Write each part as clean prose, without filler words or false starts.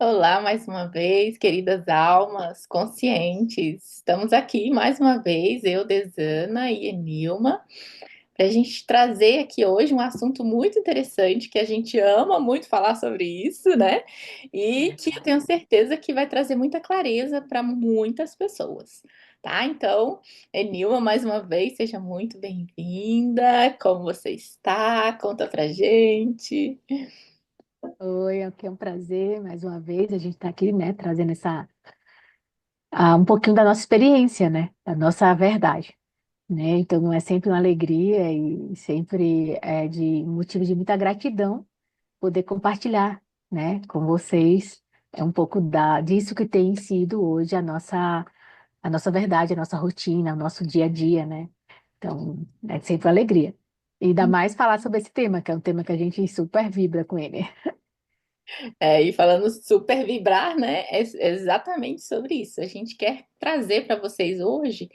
Olá, mais uma vez, queridas almas conscientes. Estamos aqui mais uma vez, eu, Desana e Enilma, para a gente trazer aqui hoje um assunto muito interessante que a gente ama muito falar sobre isso, né? E que eu tenho certeza que vai trazer muita clareza para muitas pessoas, tá? Então, Enilma, mais uma vez, seja muito bem-vinda. Como você está? Conta pra gente. Oi, aqui é um prazer, mais uma vez, a gente está aqui, né, trazendo um pouquinho da nossa experiência, né, da nossa verdade, né, então é sempre uma alegria e sempre é de um motivo de muita gratidão poder compartilhar, né, com vocês um pouco disso que tem sido hoje a nossa verdade, a nossa rotina, o nosso dia a dia, né, então é sempre uma alegria. E ainda mais falar sobre esse tema, que é um tema que a gente super vibra com ele. E falando super vibrar, né? É exatamente sobre isso. A gente quer trazer para vocês hoje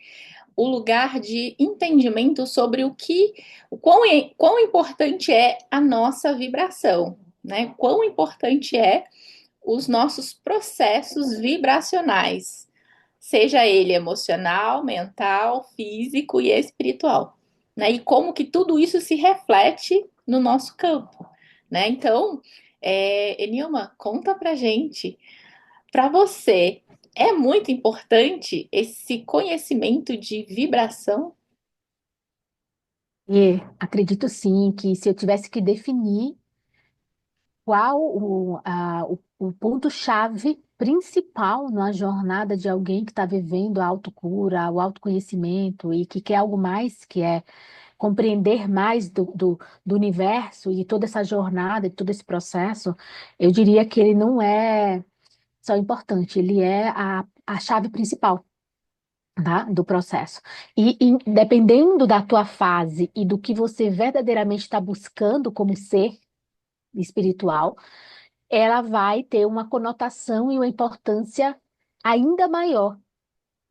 o lugar de entendimento sobre quão importante é a nossa vibração, né? Quão importante é os nossos processos vibracionais, seja ele emocional, mental, físico e espiritual, né? E como que tudo isso se reflete no nosso campo, né? Então, Enilma, conta pra gente, para você, é muito importante esse conhecimento de vibração? E acredito sim que se eu tivesse que definir qual o ponto-chave principal na jornada de alguém que está vivendo a autocura, o autoconhecimento e que quer algo mais, que é compreender mais do universo e toda essa jornada, e todo esse processo, eu diria que ele não é só importante, ele é a chave principal. Tá? Do processo. E dependendo da tua fase e do que você verdadeiramente está buscando como ser espiritual, ela vai ter uma conotação e uma importância ainda maior,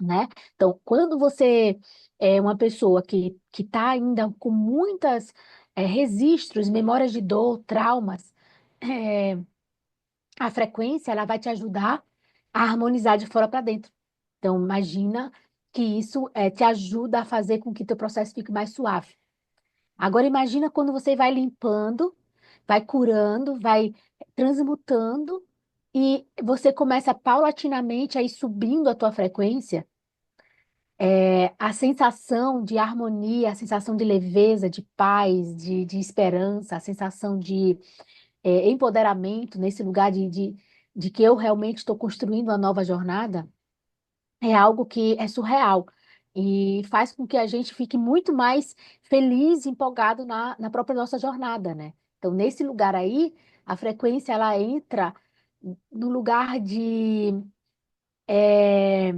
né? Então, quando você é uma pessoa que está ainda com muitas registros, memórias de dor, traumas, é, a frequência ela vai te ajudar a harmonizar de fora para dentro. Então, imagina que isso te ajuda a fazer com que teu processo fique mais suave. Agora, imagina quando você vai limpando, vai curando, vai transmutando e você começa paulatinamente a ir subindo a tua frequência, a sensação de harmonia, a sensação de leveza, de paz, de esperança, a sensação de empoderamento nesse lugar de que eu realmente estou construindo uma nova jornada, é algo que é surreal e faz com que a gente fique muito mais feliz, empolgado na própria nossa jornada, né? Então, nesse lugar aí, a frequência ela entra no lugar de é,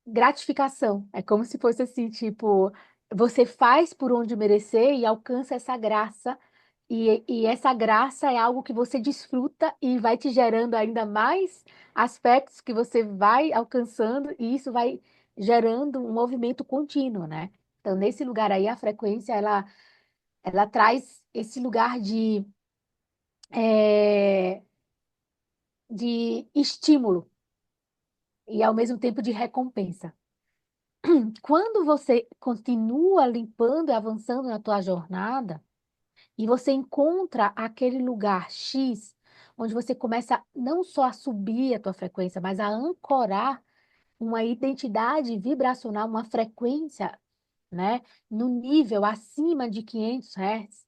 gratificação. É como se fosse assim, tipo, você faz por onde merecer e alcança essa graça. E essa graça é algo que você desfruta e vai te gerando ainda mais aspectos que você vai alcançando, e isso vai gerando um movimento contínuo, né? Então, nesse lugar aí, a frequência, ela traz esse lugar é, de estímulo e, ao mesmo tempo, de recompensa. Quando você continua limpando e avançando na tua jornada, e você encontra aquele lugar X, onde você começa não só a subir a tua frequência, mas a ancorar uma identidade vibracional, uma frequência, né, no nível acima de 500 Hz,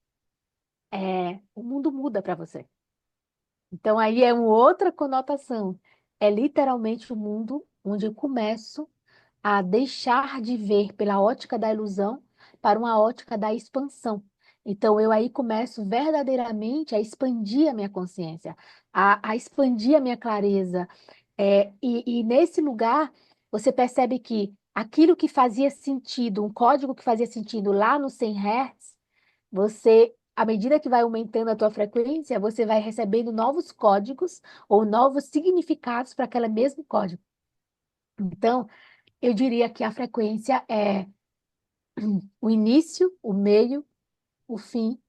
o mundo muda para você. Então aí é uma outra conotação. É literalmente o mundo onde eu começo a deixar de ver pela ótica da ilusão para uma ótica da expansão. Então, eu aí começo verdadeiramente a expandir a minha consciência, a expandir a minha clareza. E nesse lugar, você percebe que aquilo que fazia sentido, um código que fazia sentido lá no 100 Hz, você, à medida que vai aumentando a tua frequência, você vai recebendo novos códigos ou novos significados para aquele mesmo código. Então, eu diria que a frequência é o início, o meio, o fim,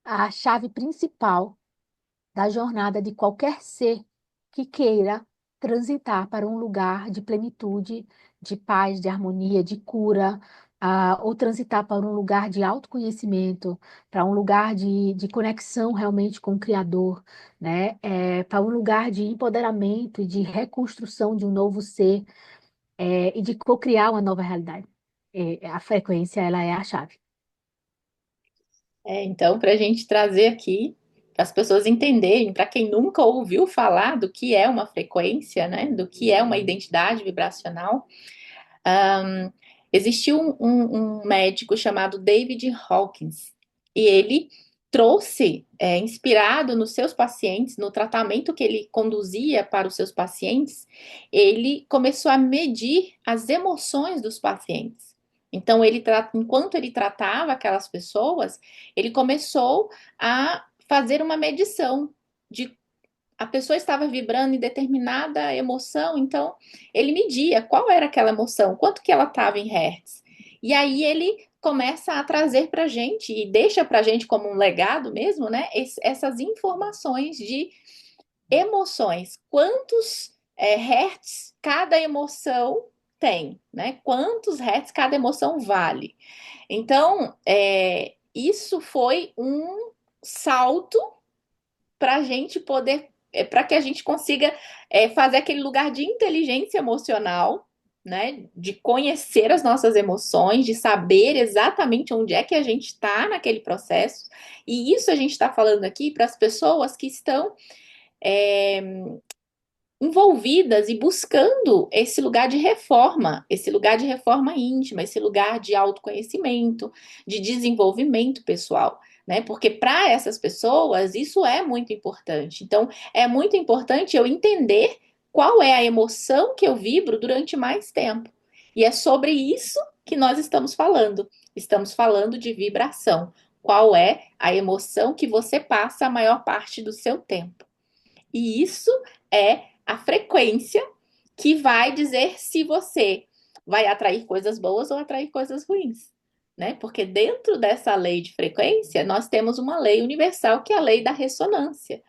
a chave principal da jornada de qualquer ser que queira transitar para um lugar de plenitude, de paz, de harmonia, de cura, ou transitar para um lugar de autoconhecimento, para um lugar de conexão realmente com o Criador, né? Para um lugar de empoderamento e de reconstrução de um novo ser, e de cocriar uma nova realidade. A frequência, ela é a chave. Então, para a gente trazer aqui, para as pessoas entenderem, para quem nunca ouviu falar do que é uma frequência, né, do que é uma identidade vibracional, um, existiu um médico chamado David Hawkins, e ele trouxe, inspirado nos seus pacientes, no tratamento que ele conduzia para os seus pacientes, ele começou a medir as emoções dos pacientes. Então, enquanto ele tratava aquelas pessoas, ele começou a fazer uma medição de a pessoa estava vibrando em determinada emoção, então ele media qual era aquela emoção, quanto que ela estava em hertz. E aí ele começa a trazer para a gente e deixa para a gente como um legado mesmo, né? Essas informações de emoções, quantos hertz cada emoção tem, né? Quantos hertz cada emoção vale. Então, isso foi um salto para a gente poder, para que a gente consiga fazer aquele lugar de inteligência emocional, né? De conhecer as nossas emoções, de saber exatamente onde é que a gente está naquele processo. E isso a gente está falando aqui para as pessoas que estão é, envolvidas e buscando esse lugar de reforma íntima, esse lugar de autoconhecimento, de desenvolvimento pessoal, né? Porque para essas pessoas isso é muito importante. Então, é muito importante eu entender qual é a emoção que eu vibro durante mais tempo. E é sobre isso que nós estamos falando. Estamos falando de vibração. Qual é a emoção que você passa a maior parte do seu tempo? E isso é a frequência que vai dizer se você vai atrair coisas boas ou atrair coisas ruins, né? Porque dentro dessa lei de frequência, nós temos uma lei universal que é a lei da ressonância,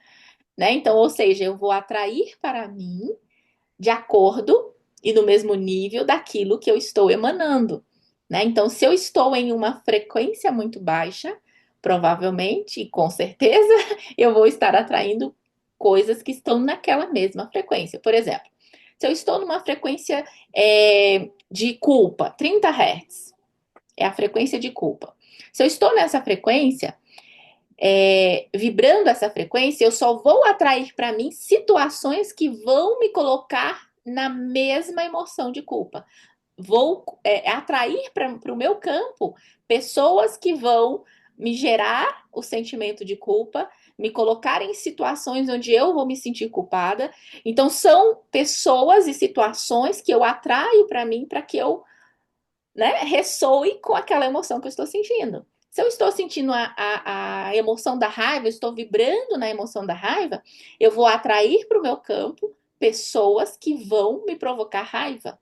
né? Então, ou seja, eu vou atrair para mim de acordo e no mesmo nível daquilo que eu estou emanando, né? Então, se eu estou em uma frequência muito baixa, provavelmente e com certeza eu vou estar atraindo coisas que estão naquela mesma frequência. Por exemplo, se eu estou numa frequência de culpa, 30 Hz, é a frequência de culpa. Se eu estou nessa frequência, vibrando essa frequência, eu só vou atrair para mim situações que vão me colocar na mesma emoção de culpa. Vou atrair para o meu campo pessoas que vão me gerar o sentimento de culpa, me colocar em situações onde eu vou me sentir culpada. Então, são pessoas e situações que eu atraio para mim para que eu, né, ressoe com aquela emoção que eu estou sentindo. Se eu estou sentindo a emoção da raiva, eu estou vibrando na emoção da raiva, eu vou atrair para o meu campo pessoas que vão me provocar raiva.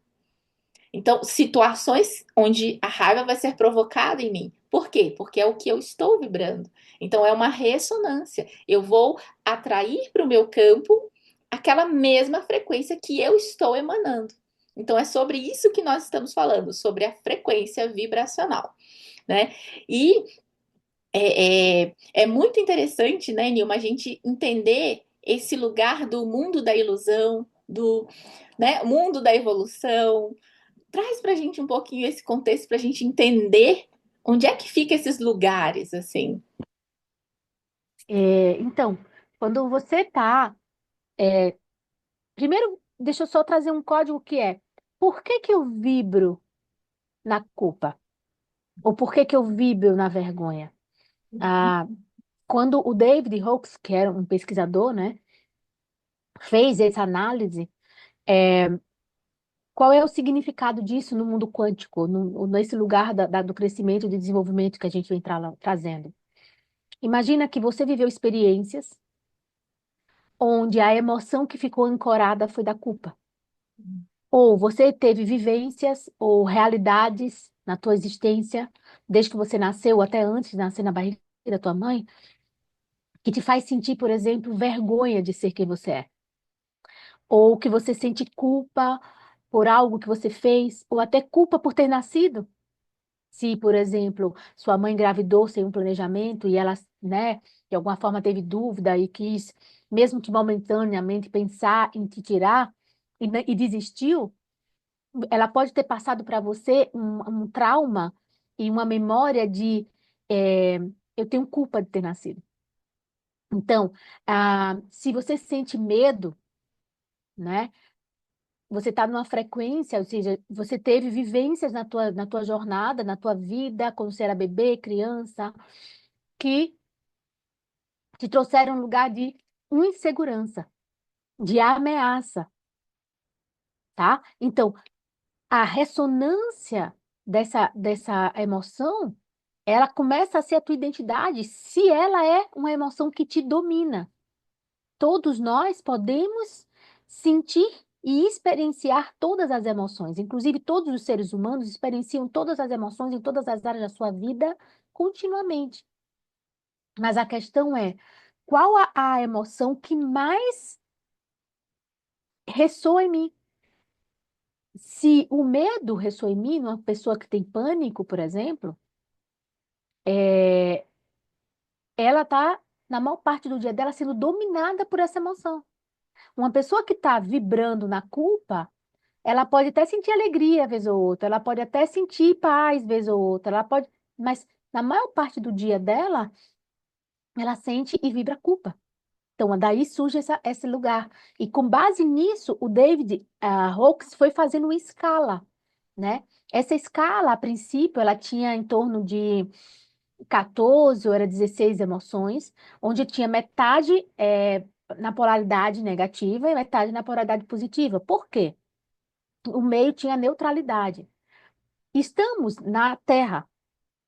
Então, situações onde a raiva vai ser provocada em mim. Por quê? Porque é o que eu estou vibrando. Então, é uma ressonância. Eu vou atrair para o meu campo aquela mesma frequência que eu estou emanando. Então, é sobre isso que nós estamos falando, sobre a frequência vibracional, né? E é muito interessante, né, Nilma, a gente entender esse lugar do mundo da ilusão, do, né, mundo da evolução. Traz pra gente um pouquinho esse contexto pra gente entender onde é que fica esses lugares, assim. Então, quando você está. Primeiro, deixa eu só trazer um código que é: por que que eu vibro na culpa? Ou por que que eu vibro na vergonha? Ah, quando o David Hawkes, que era um pesquisador, né, fez essa análise, qual é o significado disso no mundo quântico, nesse lugar do crescimento e do desenvolvimento que a gente vem trazendo? Imagina que você viveu experiências onde a emoção que ficou ancorada foi da culpa. Ou você teve vivências ou realidades na tua existência, desde que você nasceu até antes de nascer na barriga da tua mãe, que te faz sentir, por exemplo, vergonha de ser quem você é, ou que você sente culpa por algo que você fez, ou até culpa por ter nascido. Se, por exemplo, sua mãe engravidou sem um planejamento e ela, né, de alguma forma teve dúvida e quis, mesmo que momentaneamente, pensar em te tirar e desistiu, ela pode ter passado para você um trauma e uma memória de é, eu tenho culpa de ter nascido. Então, se você sente medo, né? Você está numa frequência, ou seja, você teve vivências na tua jornada, na tua vida, quando você era bebê, criança, que te trouxeram um lugar de insegurança, de ameaça, tá? Então, a ressonância dessa emoção, ela começa a ser a tua identidade, se ela é uma emoção que te domina. Todos nós podemos sentir e experienciar todas as emoções. Inclusive, todos os seres humanos experienciam todas as emoções em todas as áreas da sua vida continuamente. Mas a questão é, qual a emoção que mais ressoa em mim? Se o medo ressoa em mim, numa pessoa que tem pânico, por exemplo, é, ela está, na maior parte do dia dela, sendo dominada por essa emoção. Uma pessoa que está vibrando na culpa, ela pode até sentir alegria vez ou outra, ela pode até sentir paz vez ou outra, ela pode, mas na maior parte do dia dela, ela sente e vibra culpa. Então, daí surge esse lugar. E com base nisso, o David Hawkes foi fazendo uma escala, né? Essa escala, a princípio, ela tinha em torno de 14 ou era 16 emoções, onde tinha metade na polaridade negativa e metade na polaridade positiva. Por quê? O meio tinha neutralidade. Estamos na Terra.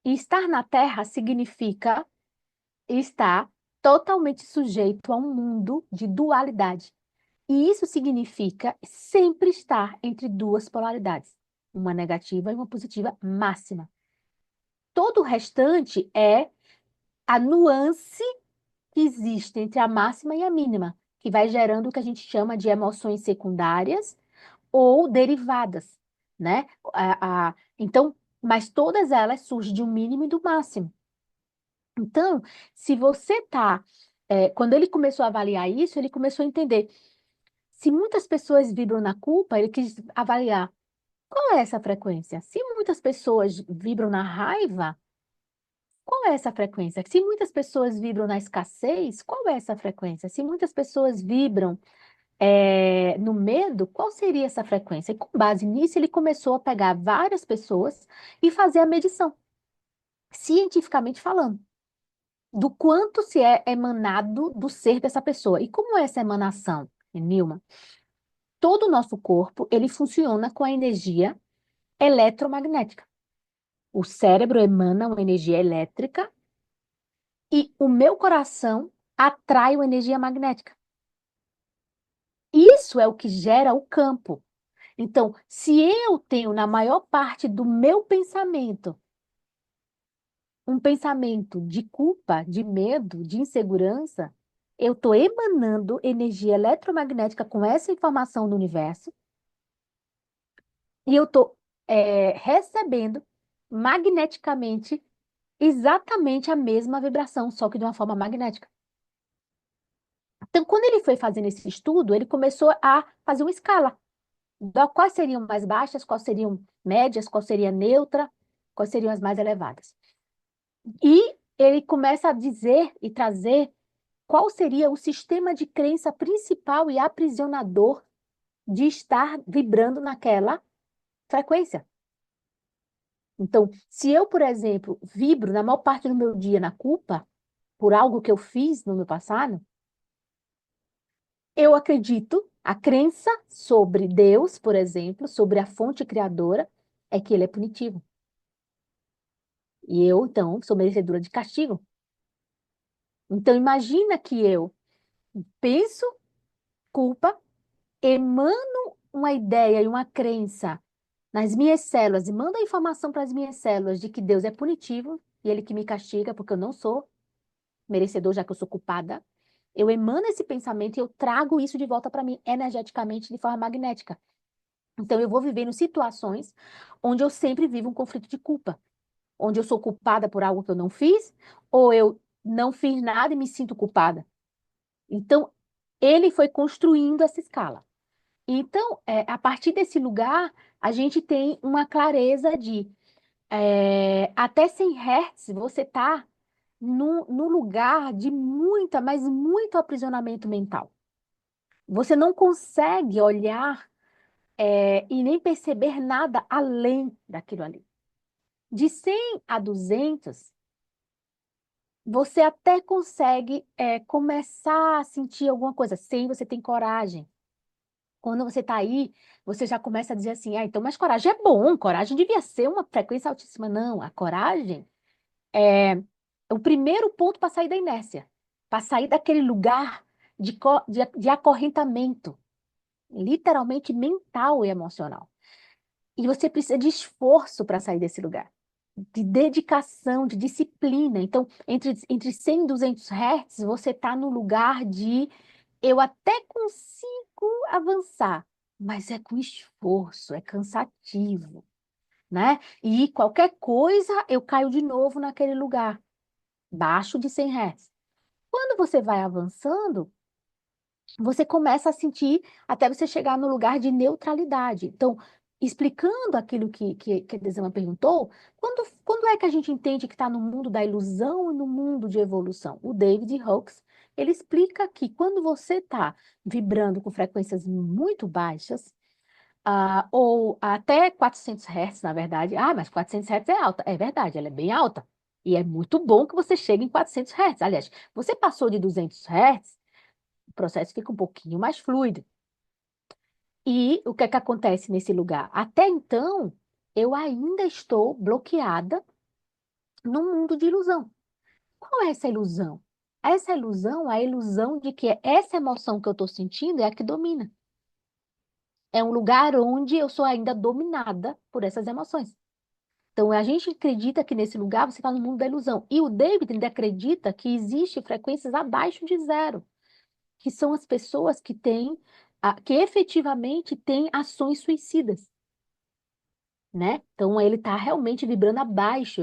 E estar na Terra significa estar totalmente sujeito a um mundo de dualidade. E isso significa sempre estar entre duas polaridades, uma negativa e uma positiva máxima. Todo o restante é a nuance que existe entre a máxima e a mínima, que vai gerando o que a gente chama de emoções secundárias ou derivadas, né? Então, mas todas elas surgem de um mínimo e do máximo. Então, se você tá, quando ele começou a avaliar isso, ele começou a entender. Se muitas pessoas vibram na culpa, ele quis avaliar qual é essa frequência. Se muitas pessoas vibram na raiva, qual é essa frequência? Se muitas pessoas vibram na escassez, qual é essa frequência? Se muitas pessoas vibram no medo, qual seria essa frequência? E com base nisso, ele começou a pegar várias pessoas e fazer a medição, cientificamente falando, do quanto se é emanado do ser dessa pessoa. E como é essa emanação, Nilma? Todo o nosso corpo, ele funciona com a energia eletromagnética. O cérebro emana uma energia elétrica e o meu coração atrai uma energia magnética. Isso é o que gera o campo. Então, se eu tenho na maior parte do meu pensamento um pensamento de culpa, de medo, de insegurança, eu estou emanando energia eletromagnética com essa informação do universo e eu estou recebendo magneticamente exatamente a mesma vibração, só que de uma forma magnética. Então, quando ele foi fazendo esse estudo, ele começou a fazer uma escala. Quais seriam mais baixas, quais seriam médias, qual seria neutra, quais seriam as mais elevadas. E ele começa a dizer e trazer qual seria o sistema de crença principal e aprisionador de estar vibrando naquela frequência. Então, se eu, por exemplo, vibro na maior parte do meu dia na culpa por algo que eu fiz no meu passado, eu acredito, a crença sobre Deus, por exemplo, sobre a fonte criadora, é que ele é punitivo. E eu, então, sou merecedora de castigo. Então, imagina que eu penso culpa, emano uma ideia e uma crença nas minhas células e mando a informação para as minhas células de que Deus é punitivo e ele que me castiga porque eu não sou merecedor, já que eu sou culpada, eu emano esse pensamento e eu trago isso de volta para mim energeticamente de forma magnética. Então eu vou vivendo situações onde eu sempre vivo um conflito de culpa, onde eu sou culpada por algo que eu não fiz, ou eu não fiz nada e me sinto culpada. Então ele foi construindo essa escala. Então, a partir desse lugar, a gente tem uma clareza de até 100 Hz você está no lugar de muita, mas muito aprisionamento mental. Você não consegue olhar e nem perceber nada além daquilo ali. De 100 a 200, você até consegue começar a sentir alguma coisa. 100, você tem coragem. Quando você está aí, você já começa a dizer assim, então, mas coragem é bom, coragem devia ser uma frequência altíssima. Não, a coragem é o primeiro ponto para sair da inércia, para sair daquele lugar de acorrentamento, literalmente mental e emocional. E você precisa de esforço para sair desse lugar, de dedicação, de disciplina. Então, entre 100 e 200 Hz, você está no lugar de eu até consigo avançar, mas é com esforço, é cansativo, né? E qualquer coisa eu caio de novo naquele lugar, baixo de 100 Hz. Quando você vai avançando, você começa a sentir até você chegar no lugar de neutralidade. Então, explicando aquilo que a Desama perguntou, quando é que a gente entende que está no mundo da ilusão e no mundo de evolução? O David Hawkes, ele explica que quando você está vibrando com frequências muito baixas, ou até 400 Hz, na verdade, mas 400 Hz é alta. É verdade, ela é bem alta. E é muito bom que você chegue em 400 Hz. Aliás, você passou de 200 Hz, o processo fica um pouquinho mais fluido. E o que é que acontece nesse lugar? Até então, eu ainda estou bloqueada num mundo de ilusão. Qual é essa ilusão? Essa ilusão é a ilusão de que essa emoção que eu estou sentindo é a que domina. É um lugar onde eu sou ainda dominada por essas emoções. Então, a gente acredita que nesse lugar você está no mundo da ilusão. E o David ainda acredita que existem frequências abaixo de zero, que são as pessoas que têm, que efetivamente têm ações suicidas, né? Então ele está realmente vibrando abaixo,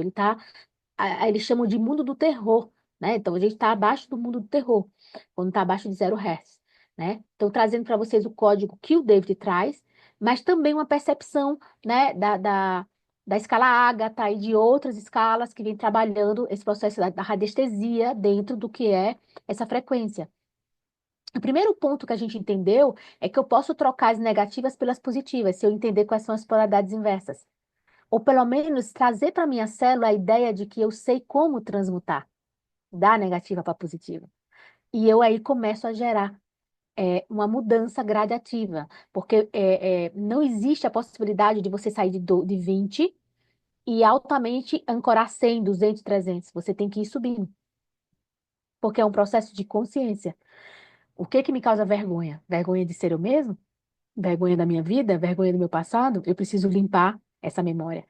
eles chamam de mundo do terror, né? Então a gente está abaixo do mundo do terror, quando está abaixo de 0 Hz, né? Então trazendo para vocês o código que o David traz, mas também uma percepção, né, da escala Ágata e de outras escalas que vem trabalhando esse processo da radiestesia dentro do que é essa frequência. O primeiro ponto que a gente entendeu é que eu posso trocar as negativas pelas positivas, se eu entender quais são as polaridades inversas. Ou pelo menos trazer para minha célula a ideia de que eu sei como transmutar da negativa para positiva. E eu aí começo a gerar uma mudança gradativa, porque não existe a possibilidade de você sair de 20 e altamente ancorar 100, 200, 300. Você tem que ir subindo, porque é um processo de consciência. O que que me causa vergonha? Vergonha de ser eu mesmo? Vergonha da minha vida? Vergonha do meu passado? Eu preciso limpar essa memória.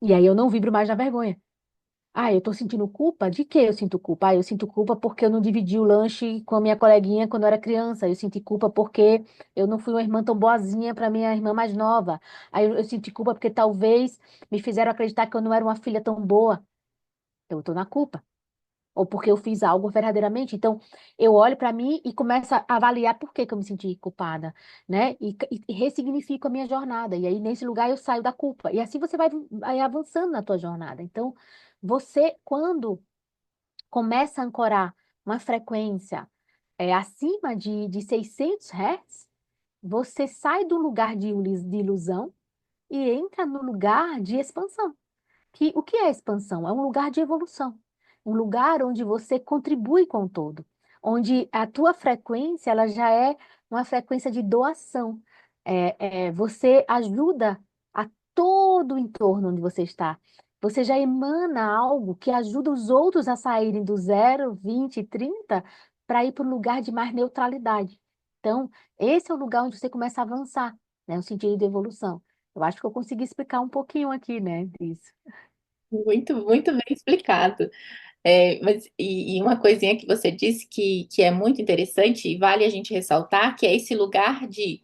E aí eu não vibro mais na vergonha. Eu tô sentindo culpa? De que eu sinto culpa? Eu sinto culpa porque eu não dividi o lanche com a minha coleguinha quando eu era criança. Eu senti culpa porque eu não fui uma irmã tão boazinha para minha irmã mais nova. Aí eu senti culpa porque talvez me fizeram acreditar que eu não era uma filha tão boa. Então eu tô na culpa. Ou porque eu fiz algo verdadeiramente. Então, eu olho para mim e começo a avaliar por que que eu me senti culpada, né? E ressignifico a minha jornada. E aí, nesse lugar, eu saio da culpa. E assim você vai avançando na tua jornada. Então, você, quando começa a ancorar uma frequência acima de 600 Hz, você sai do lugar de ilusão e entra no lugar de expansão. O que é expansão? É um lugar de evolução, um lugar onde você contribui com o todo, onde a tua frequência ela já é uma frequência de doação. Você ajuda a todo o entorno onde você está. Você já emana algo que ajuda os outros a saírem do 0, 20, 30 para ir para o lugar de mais neutralidade. Então, esse é o lugar onde você começa a avançar, né, no sentido de evolução. Eu acho que eu consegui explicar um pouquinho aqui, né, disso. Muito, muito bem explicado. E uma coisinha que você disse que é muito interessante e vale a gente ressaltar, que é esse lugar de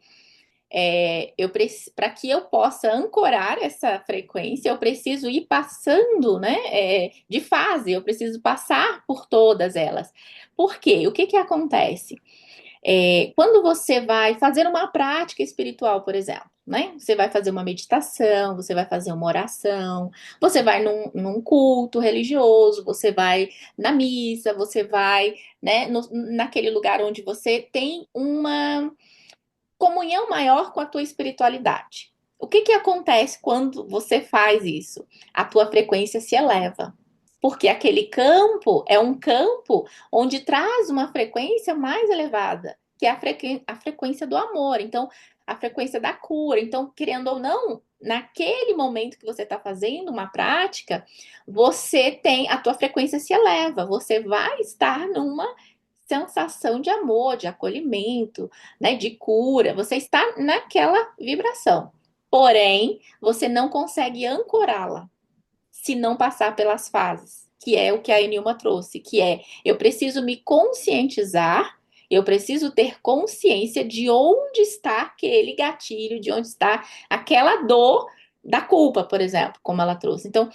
para que eu possa ancorar essa frequência, eu preciso ir passando, né, de fase, eu preciso passar por todas elas. Por quê? O que que acontece? Quando você vai fazer uma prática espiritual, por exemplo, né? Você vai fazer uma meditação, você vai fazer uma oração, você vai num culto religioso, você vai na missa, você vai, né, naquele lugar onde você tem uma comunhão maior com a tua espiritualidade. O que que acontece quando você faz isso? A tua frequência se eleva. Porque aquele campo é um campo onde traz uma frequência mais elevada, que é a frequência do amor. Então, a frequência da cura. Então, querendo ou não, naquele momento que você está fazendo uma prática, você tem a tua frequência se eleva. Você vai estar numa sensação de amor, de acolhimento, né, de cura. Você está naquela vibração. Porém, você não consegue ancorá-la se não passar pelas fases, que é o que a Enilma trouxe, que é eu preciso me conscientizar, eu preciso ter consciência de onde está aquele gatilho, de onde está aquela dor da culpa, por exemplo, como ela trouxe. Então,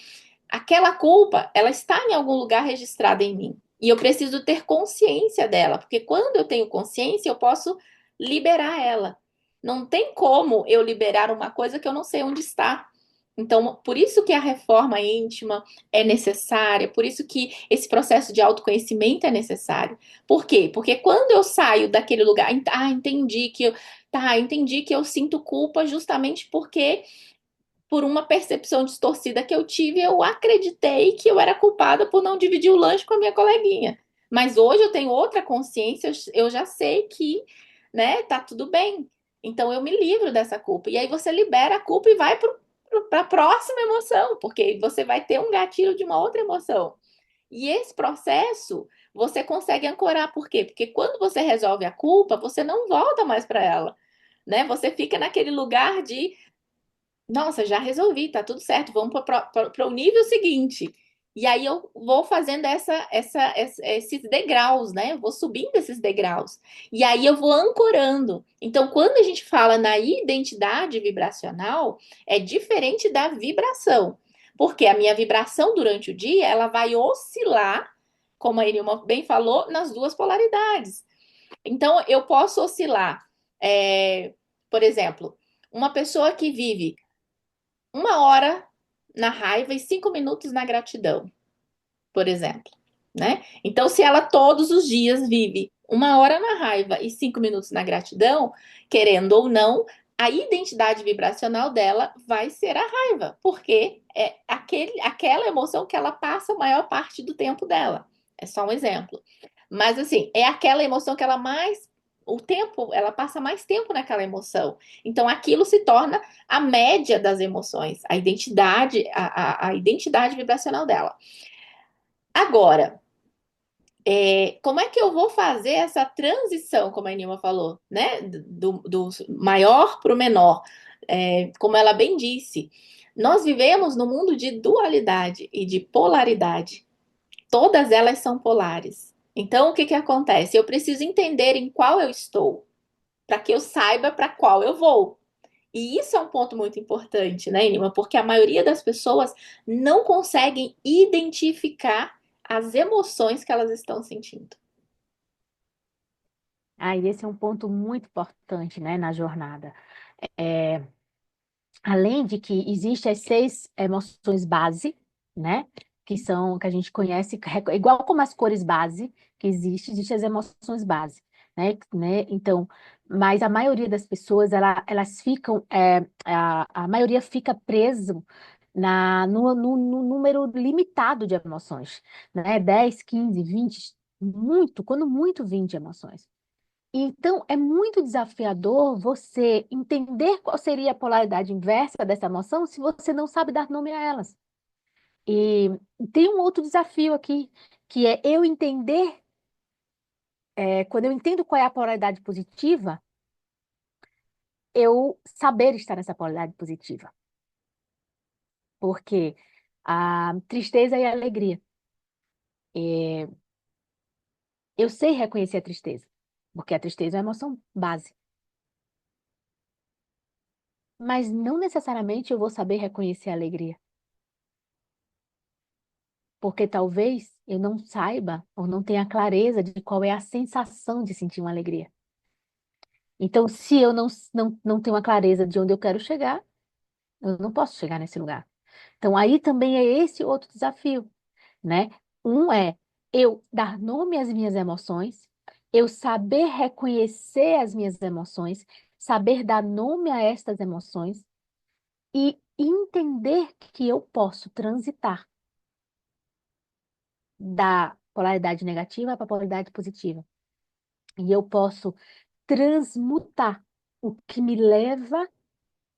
aquela culpa, ela está em algum lugar registrada em mim. E eu preciso ter consciência dela, porque quando eu tenho consciência, eu posso liberar ela. Não tem como eu liberar uma coisa que eu não sei onde está. Então, por isso que a reforma íntima é necessária, por isso que esse processo de autoconhecimento é necessário. Por quê? Porque quando eu saio daquele lugar, entendi que eu sinto culpa justamente porque por uma percepção distorcida que eu tive, eu acreditei que eu era culpada por não dividir o lanche com a minha coleguinha. Mas hoje eu tenho outra consciência, eu já sei que, né, tá tudo bem. Então eu me livro dessa culpa. E aí você libera a culpa e vai para a próxima emoção, porque você vai ter um gatilho de uma outra emoção. E esse processo você consegue ancorar, por quê? Porque quando você resolve a culpa, você não volta mais para ela, né? Você fica naquele lugar de nossa, já resolvi, tá tudo certo. Vamos para o nível seguinte. E aí eu vou fazendo esses degraus, né? Eu vou subindo esses degraus. E aí eu vou ancorando. Então, quando a gente fala na identidade vibracional, é diferente da vibração. Porque a minha vibração durante o dia, ela vai oscilar, como a Enilma bem falou, nas duas polaridades. Então, eu posso oscilar. Por exemplo, uma pessoa que vive 1 hora na raiva e 5 minutos na gratidão, por exemplo, né? Então, se ela todos os dias vive 1 hora na raiva e 5 minutos na gratidão, querendo ou não, a identidade vibracional dela vai ser a raiva, porque é aquela emoção que ela passa a maior parte do tempo dela. É só um exemplo. Mas assim, é aquela emoção que ela mais o tempo, ela passa mais tempo naquela emoção. Então aquilo se torna a média das emoções, a identidade, a identidade vibracional dela. Agora, como é que eu vou fazer essa transição, como a Nilma falou, né? Do maior para o menor. Como ela bem disse, nós vivemos num mundo de dualidade e de polaridade. Todas elas são polares. Então, o que que acontece? Eu preciso entender em qual eu estou, para que eu saiba para qual eu vou. E isso é um ponto muito importante, né, Nilma? Porque a maioria das pessoas não conseguem identificar as emoções que elas estão sentindo. Aí esse é um ponto muito importante, né, na jornada. É, além de que existem as 6 emoções base, né? Que são, que a gente conhece, igual como as cores base que existem as emoções base, né? Então, mas a maioria das pessoas, elas ficam, a maioria fica preso no número limitado de emoções, né? 10, 15, 20, muito, quando muito 20 emoções. Então, é muito desafiador você entender qual seria a polaridade inversa dessa emoção se você não sabe dar nome a elas. E tem um outro desafio aqui, que é eu entender, quando eu entendo qual é a polaridade positiva, eu saber estar nessa polaridade positiva. Porque a tristeza e a alegria. É, eu sei reconhecer a tristeza, porque a tristeza é uma emoção base, mas não necessariamente eu vou saber reconhecer a alegria, porque talvez eu não saiba ou não tenha clareza de qual é a sensação de sentir uma alegria. Então, se eu não tenho a clareza de onde eu quero chegar, eu não posso chegar nesse lugar. Então, aí também é esse outro desafio, né? Um é eu dar nome às minhas emoções, eu saber reconhecer as minhas emoções, saber dar nome a estas emoções e entender que eu posso transitar da polaridade negativa para a polaridade positiva. E eu posso transmutar o que me leva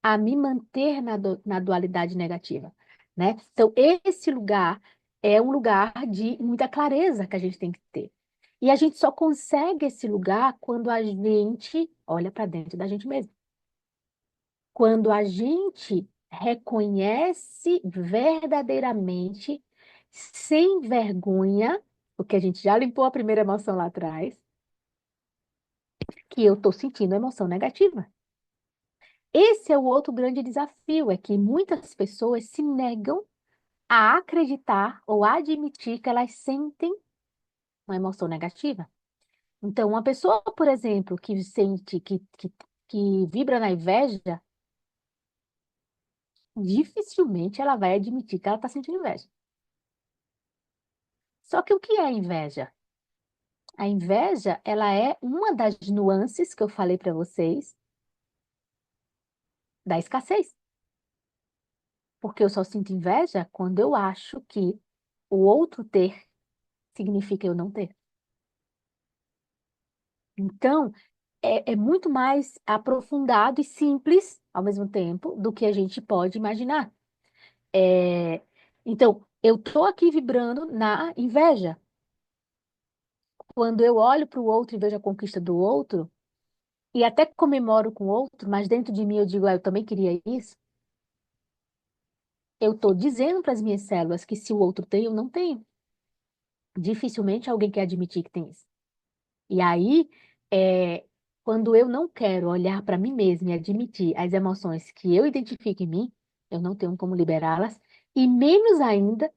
a me manter na dualidade negativa, né? Então, esse lugar é um lugar de muita clareza que a gente tem que ter. E a gente só consegue esse lugar quando a gente olha para dentro da gente mesmo. Quando a gente reconhece verdadeiramente, sem vergonha, porque a gente já limpou a primeira emoção lá atrás, que eu estou sentindo emoção negativa. Esse é o outro grande desafio, é que muitas pessoas se negam a acreditar ou a admitir que elas sentem uma emoção negativa. Então, uma pessoa, por exemplo, que sente, que vibra na inveja, dificilmente ela vai admitir que ela está sentindo inveja. Só que o que é a inveja? A inveja, ela é uma das nuances que eu falei para vocês da escassez. Porque eu só sinto inveja quando eu acho que o outro ter significa eu não ter. Então, é muito mais aprofundado e simples, ao mesmo tempo, do que a gente pode imaginar. É, então, eu estou aqui vibrando na inveja. Quando eu olho para o outro e vejo a conquista do outro, e até comemoro com o outro, mas dentro de mim eu digo, eu também queria isso, eu estou dizendo para as minhas células que se o outro tem, eu não tenho. Dificilmente alguém quer admitir que tem isso. E aí, é, quando eu não quero olhar para mim mesma e admitir as emoções que eu identifico em mim, eu não tenho como liberá-las, e menos ainda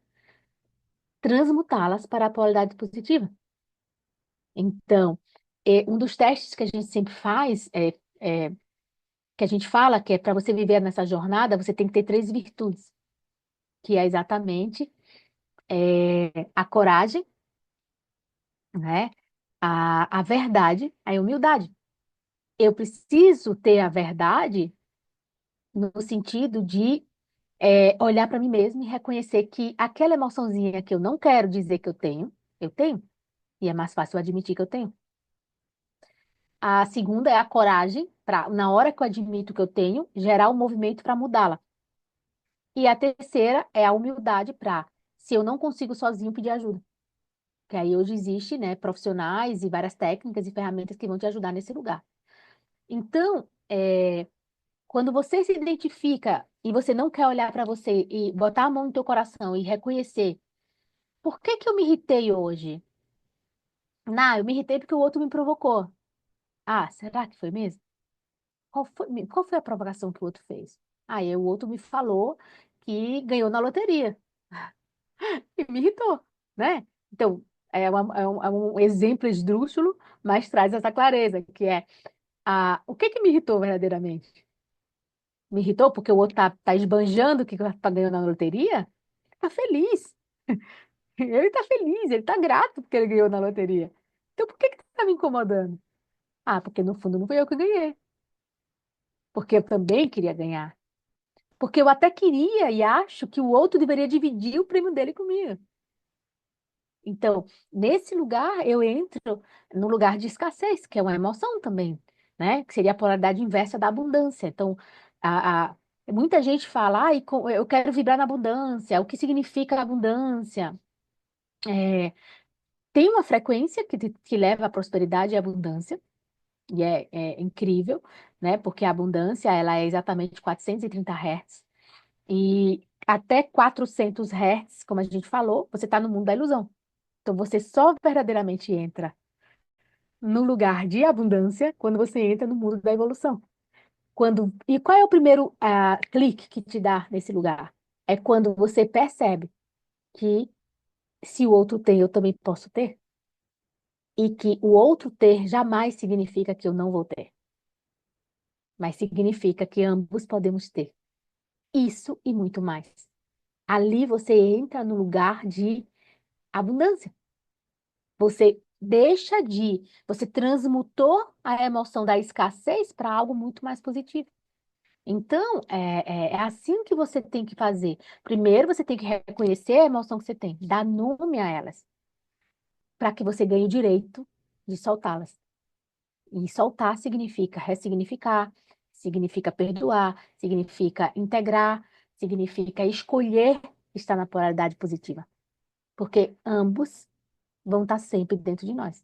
transmutá-las para a polaridade positiva. Então, um dos testes que a gente sempre faz, que a gente fala que é para você viver nessa jornada, você tem que ter três virtudes, que é exatamente a coragem, né? A verdade, a humildade. Eu preciso ter a verdade no sentido de olhar para mim mesmo e reconhecer que aquela emoçãozinha que eu não quero dizer que eu tenho, e é mais fácil eu admitir que eu tenho. A segunda é a coragem, para, na hora que eu admito que eu tenho, gerar o movimento para mudá-la. E a terceira é a humildade para, se eu não consigo sozinho, pedir ajuda. Que aí hoje existe, né, profissionais e várias técnicas e ferramentas que vão te ajudar nesse lugar. Então, quando você se identifica e você não quer olhar para você e botar a mão no teu coração e reconhecer, por que que eu me irritei hoje? Não, eu me irritei porque o outro me provocou. Ah, será que foi mesmo? Qual foi a provocação que o outro fez? Aí o outro me falou que ganhou na loteria e me irritou, né? Então, é um exemplo esdrúxulo, mas traz essa clareza, que é o que que me irritou verdadeiramente? Me irritou porque o outro tá esbanjando que tá ganhando na loteria? Tá feliz. Ele tá feliz, ele tá grato porque ele ganhou na loteria. Então, por que que tá me incomodando? Ah, porque no fundo não fui eu que ganhei. Porque eu também queria ganhar. Porque eu até queria e acho que o outro deveria dividir o prêmio dele comigo. Então, nesse lugar, eu entro no lugar de escassez, que é uma emoção também, né? Que seria a polaridade inversa da abundância. Então, muita gente fala, eu quero vibrar na abundância. O que significa abundância? É, tem uma frequência que leva à prosperidade e abundância, e é incrível, né? Porque a abundância, ela é exatamente 430 Hz. E até 400 Hz, como a gente falou, você está no mundo da ilusão. Então, você só verdadeiramente entra no lugar de abundância quando você entra no mundo da evolução. E qual é o primeiro clique que te dá nesse lugar? É quando você percebe que se o outro tem, eu também posso ter, e que o outro ter jamais significa que eu não vou ter, mas significa que ambos podemos ter. Isso e muito mais. Ali você entra no lugar de abundância. Você transmutou a emoção da escassez para algo muito mais positivo. Então, é assim que você tem que fazer. Primeiro, você tem que reconhecer a emoção que você tem, dar nome a elas, para que você ganhe o direito de soltá-las. E soltar significa ressignificar, significa perdoar, significa integrar, significa escolher estar na polaridade positiva. Porque ambos vão estar sempre dentro de nós.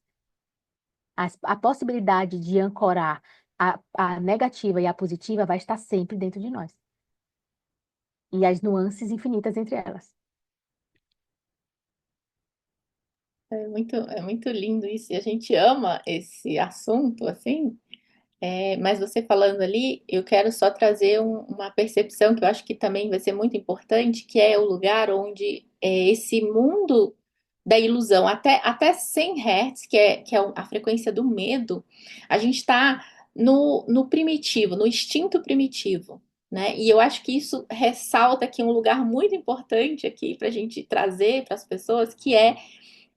A possibilidade de ancorar a negativa e a positiva vai estar sempre dentro de nós. E as nuances infinitas entre elas. É muito lindo isso, e a gente ama esse assunto, assim. Mas você falando ali, eu quero só trazer uma percepção que eu acho que também vai ser muito importante, que é o lugar onde esse mundo da ilusão, até 100 Hz, que é a frequência do medo, a gente está no primitivo, no instinto primitivo, né? E eu acho que isso ressalta aqui um lugar muito importante aqui para a gente trazer para as pessoas, que é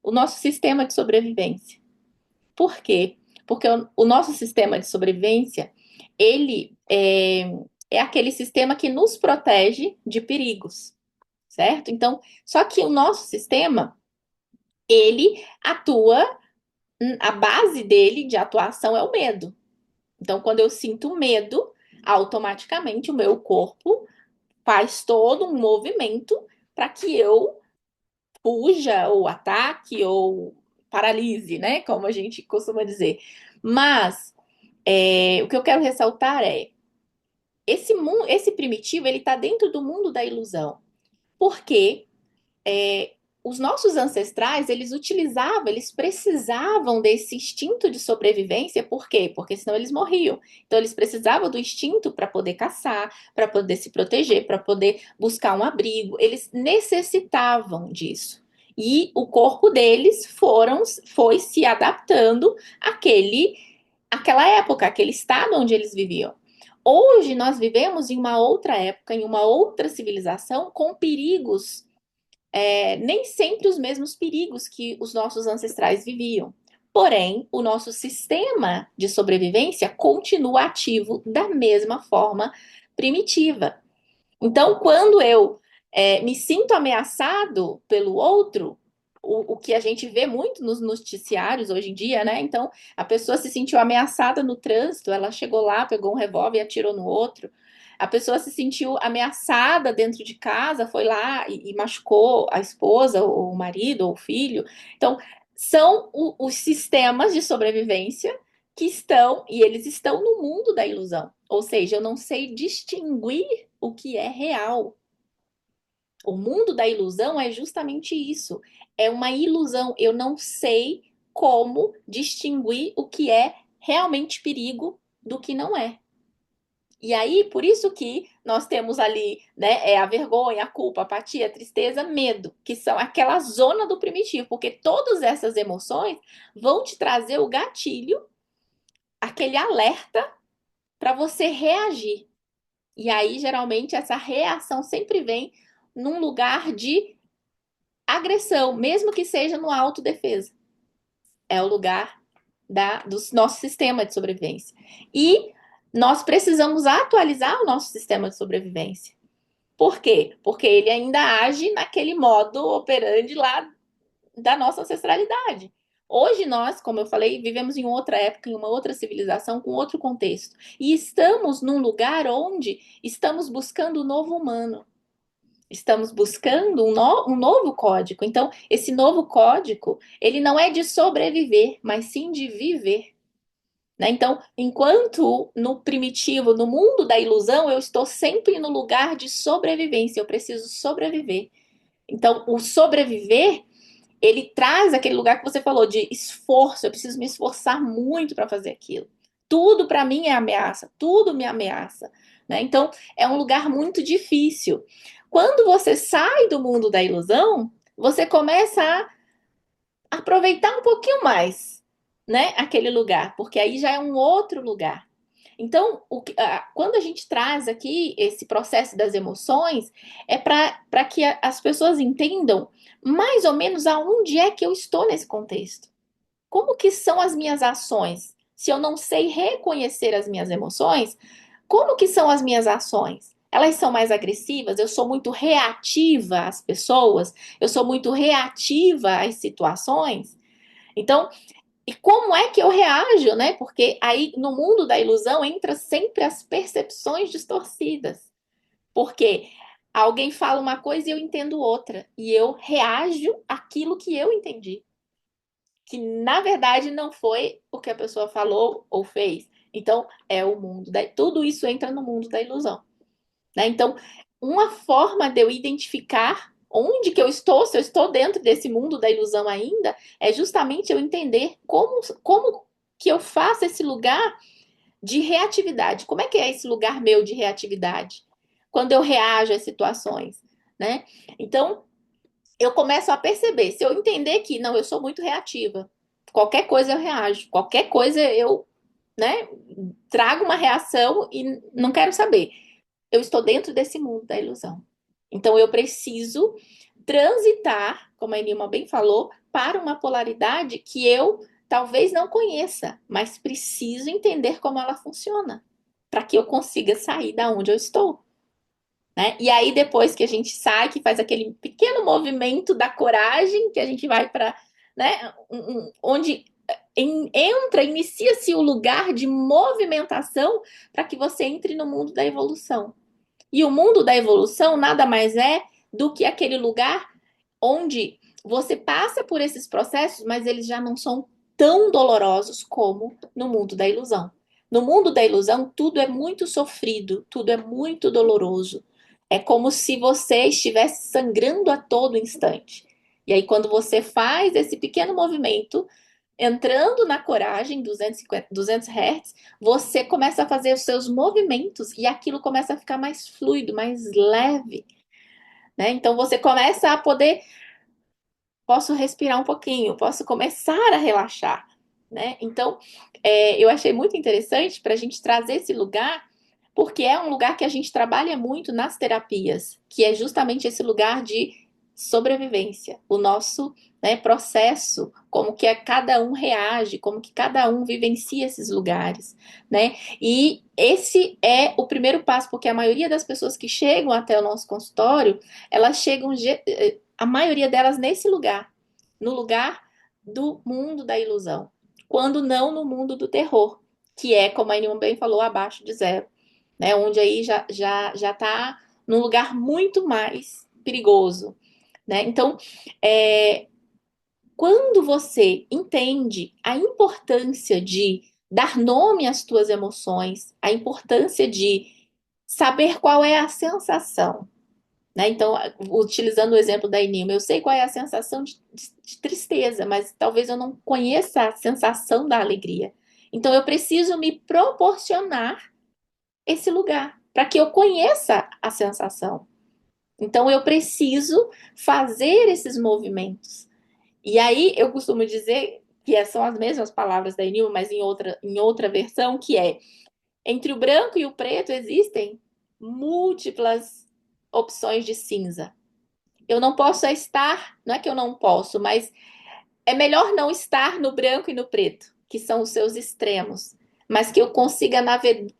o nosso sistema de sobrevivência. Por quê? Porque o nosso sistema de sobrevivência, ele é aquele sistema que nos protege de perigos, certo? Então, só que o nosso sistema, ele atua, a base dele de atuação é o medo. Então, quando eu sinto medo, automaticamente o meu corpo faz todo um movimento para que eu fuja ou ataque ou paralise, né? Como a gente costuma dizer. Mas o que eu quero ressaltar é esse primitivo ele está dentro do mundo da ilusão, porque é, os nossos ancestrais eles precisavam desse instinto de sobrevivência, por quê? Porque senão eles morriam. Então eles precisavam do instinto para poder caçar, para poder se proteger, para poder buscar um abrigo. Eles necessitavam disso. E o corpo deles foi se adaptando àquela época, àquele estado onde eles viviam. Hoje nós vivemos em uma outra época, em uma outra civilização, com perigos nem sempre os mesmos perigos que os nossos ancestrais viviam. Porém, o nosso sistema de sobrevivência continua ativo da mesma forma primitiva. Então, quando eu me sinto ameaçado pelo outro, o que a gente vê muito nos noticiários hoje em dia, né? Então, a pessoa se sentiu ameaçada no trânsito, ela chegou lá, pegou um revólver e atirou no outro. A pessoa se sentiu ameaçada dentro de casa, foi lá e machucou a esposa, ou o marido, ou o filho. Então, são os sistemas de sobrevivência que estão, e eles estão no mundo da ilusão. Ou seja, eu não sei distinguir o que é real. O mundo da ilusão é justamente isso. É uma ilusão. Eu não sei como distinguir o que é realmente perigo do que não é. E aí, por isso que nós temos ali, né, a vergonha, a culpa, a apatia, a tristeza, medo, que são aquela zona do primitivo, porque todas essas emoções vão te trazer o gatilho, aquele alerta para você reagir. E aí, geralmente, essa reação sempre vem num lugar de agressão, mesmo que seja no autodefesa. É o lugar do nosso sistema de sobrevivência. E nós precisamos atualizar o nosso sistema de sobrevivência. Por quê? Porque ele ainda age naquele modo operandi lá da nossa ancestralidade. Hoje nós, como eu falei, vivemos em outra época, em uma outra civilização, com outro contexto. E estamos num lugar onde estamos buscando o novo humano. Estamos buscando um novo código. Então, esse novo código, ele não é de sobreviver, mas sim de viver. Né? Então, enquanto no primitivo, no mundo da ilusão, eu estou sempre no lugar de sobrevivência, eu preciso sobreviver. Então, o sobreviver Ele traz aquele lugar que você falou de esforço, eu preciso me esforçar muito para fazer aquilo. Tudo para mim é ameaça, tudo me ameaça, né? Então, é um lugar muito difícil. Quando você sai do mundo da ilusão, você começa a aproveitar um pouquinho mais, né, aquele lugar, porque aí já é um outro lugar. Então, quando a gente traz aqui esse processo das emoções, é para que as pessoas entendam mais ou menos aonde é que eu estou nesse contexto. Como que são as minhas ações? Se eu não sei reconhecer as minhas emoções, como que são as minhas ações? Elas são mais agressivas? Eu sou muito reativa às pessoas? Eu sou muito reativa às situações? Então, e como é que eu reajo, né? Porque aí no mundo da ilusão entra sempre as percepções distorcidas. Porque alguém fala uma coisa e eu entendo outra, e eu reajo àquilo que eu entendi, que na verdade não foi o que a pessoa falou ou fez. Então, é o mundo da tudo isso entra no mundo da ilusão, né? Então, uma forma de eu identificar onde que eu estou, se eu estou dentro desse mundo da ilusão ainda, é justamente eu entender como que eu faço esse lugar de reatividade. Como é que é esse lugar meu de reatividade? Quando eu reajo às situações, né? Então, eu começo a perceber, se eu entender que não, eu sou muito reativa, qualquer coisa eu reajo, qualquer coisa eu, né, trago uma reação e não quero saber. Eu estou dentro desse mundo da ilusão. Então eu preciso transitar, como a Enilma bem falou, para uma polaridade que eu talvez não conheça, mas preciso entender como ela funciona, para que eu consiga sair da onde eu estou, né? E aí depois que a gente sai, que faz aquele pequeno movimento da coragem, que a gente vai para, né, onde entra, inicia-se o lugar de movimentação para que você entre no mundo da evolução. E o mundo da evolução nada mais é do que aquele lugar onde você passa por esses processos, mas eles já não são tão dolorosos como no mundo da ilusão. No mundo da ilusão, tudo é muito sofrido, tudo é muito doloroso. É como se você estivesse sangrando a todo instante. E aí, quando você faz esse pequeno movimento, entrando na coragem, 200 Hz, você começa a fazer os seus movimentos e aquilo começa a ficar mais fluido, mais leve, né? Então você começa a poder, posso respirar um pouquinho, posso começar a relaxar, né? Então, eu achei muito interessante para a gente trazer esse lugar, porque é um lugar que a gente trabalha muito nas terapias, que é justamente esse lugar de sobrevivência, o nosso, né, processo, como que cada um reage, como que cada um vivencia esses lugares, né? E esse é o primeiro passo, porque a maioria das pessoas que chegam até o nosso consultório, elas chegam a maioria delas nesse lugar, no lugar do mundo da ilusão, quando não no mundo do terror, que é, como a Nilma bem falou, abaixo de zero, né? Onde aí já está num lugar muito mais perigoso, né? Então, é, quando você entende a importância de dar nome às tuas emoções, a importância de saber qual é a sensação, né? Então, utilizando o exemplo da Enilma, eu sei qual é a sensação de tristeza, mas talvez eu não conheça a sensação da alegria. Então, eu preciso me proporcionar esse lugar para que eu conheça a sensação. Então, eu preciso fazer esses movimentos. E aí, eu costumo dizer que são as mesmas palavras da Enilma, mas em outra versão, que é entre o branco e o preto existem múltiplas opções de cinza. Eu não posso estar, não é que eu não posso, mas é melhor não estar no branco e no preto, que são os seus extremos, mas que eu consiga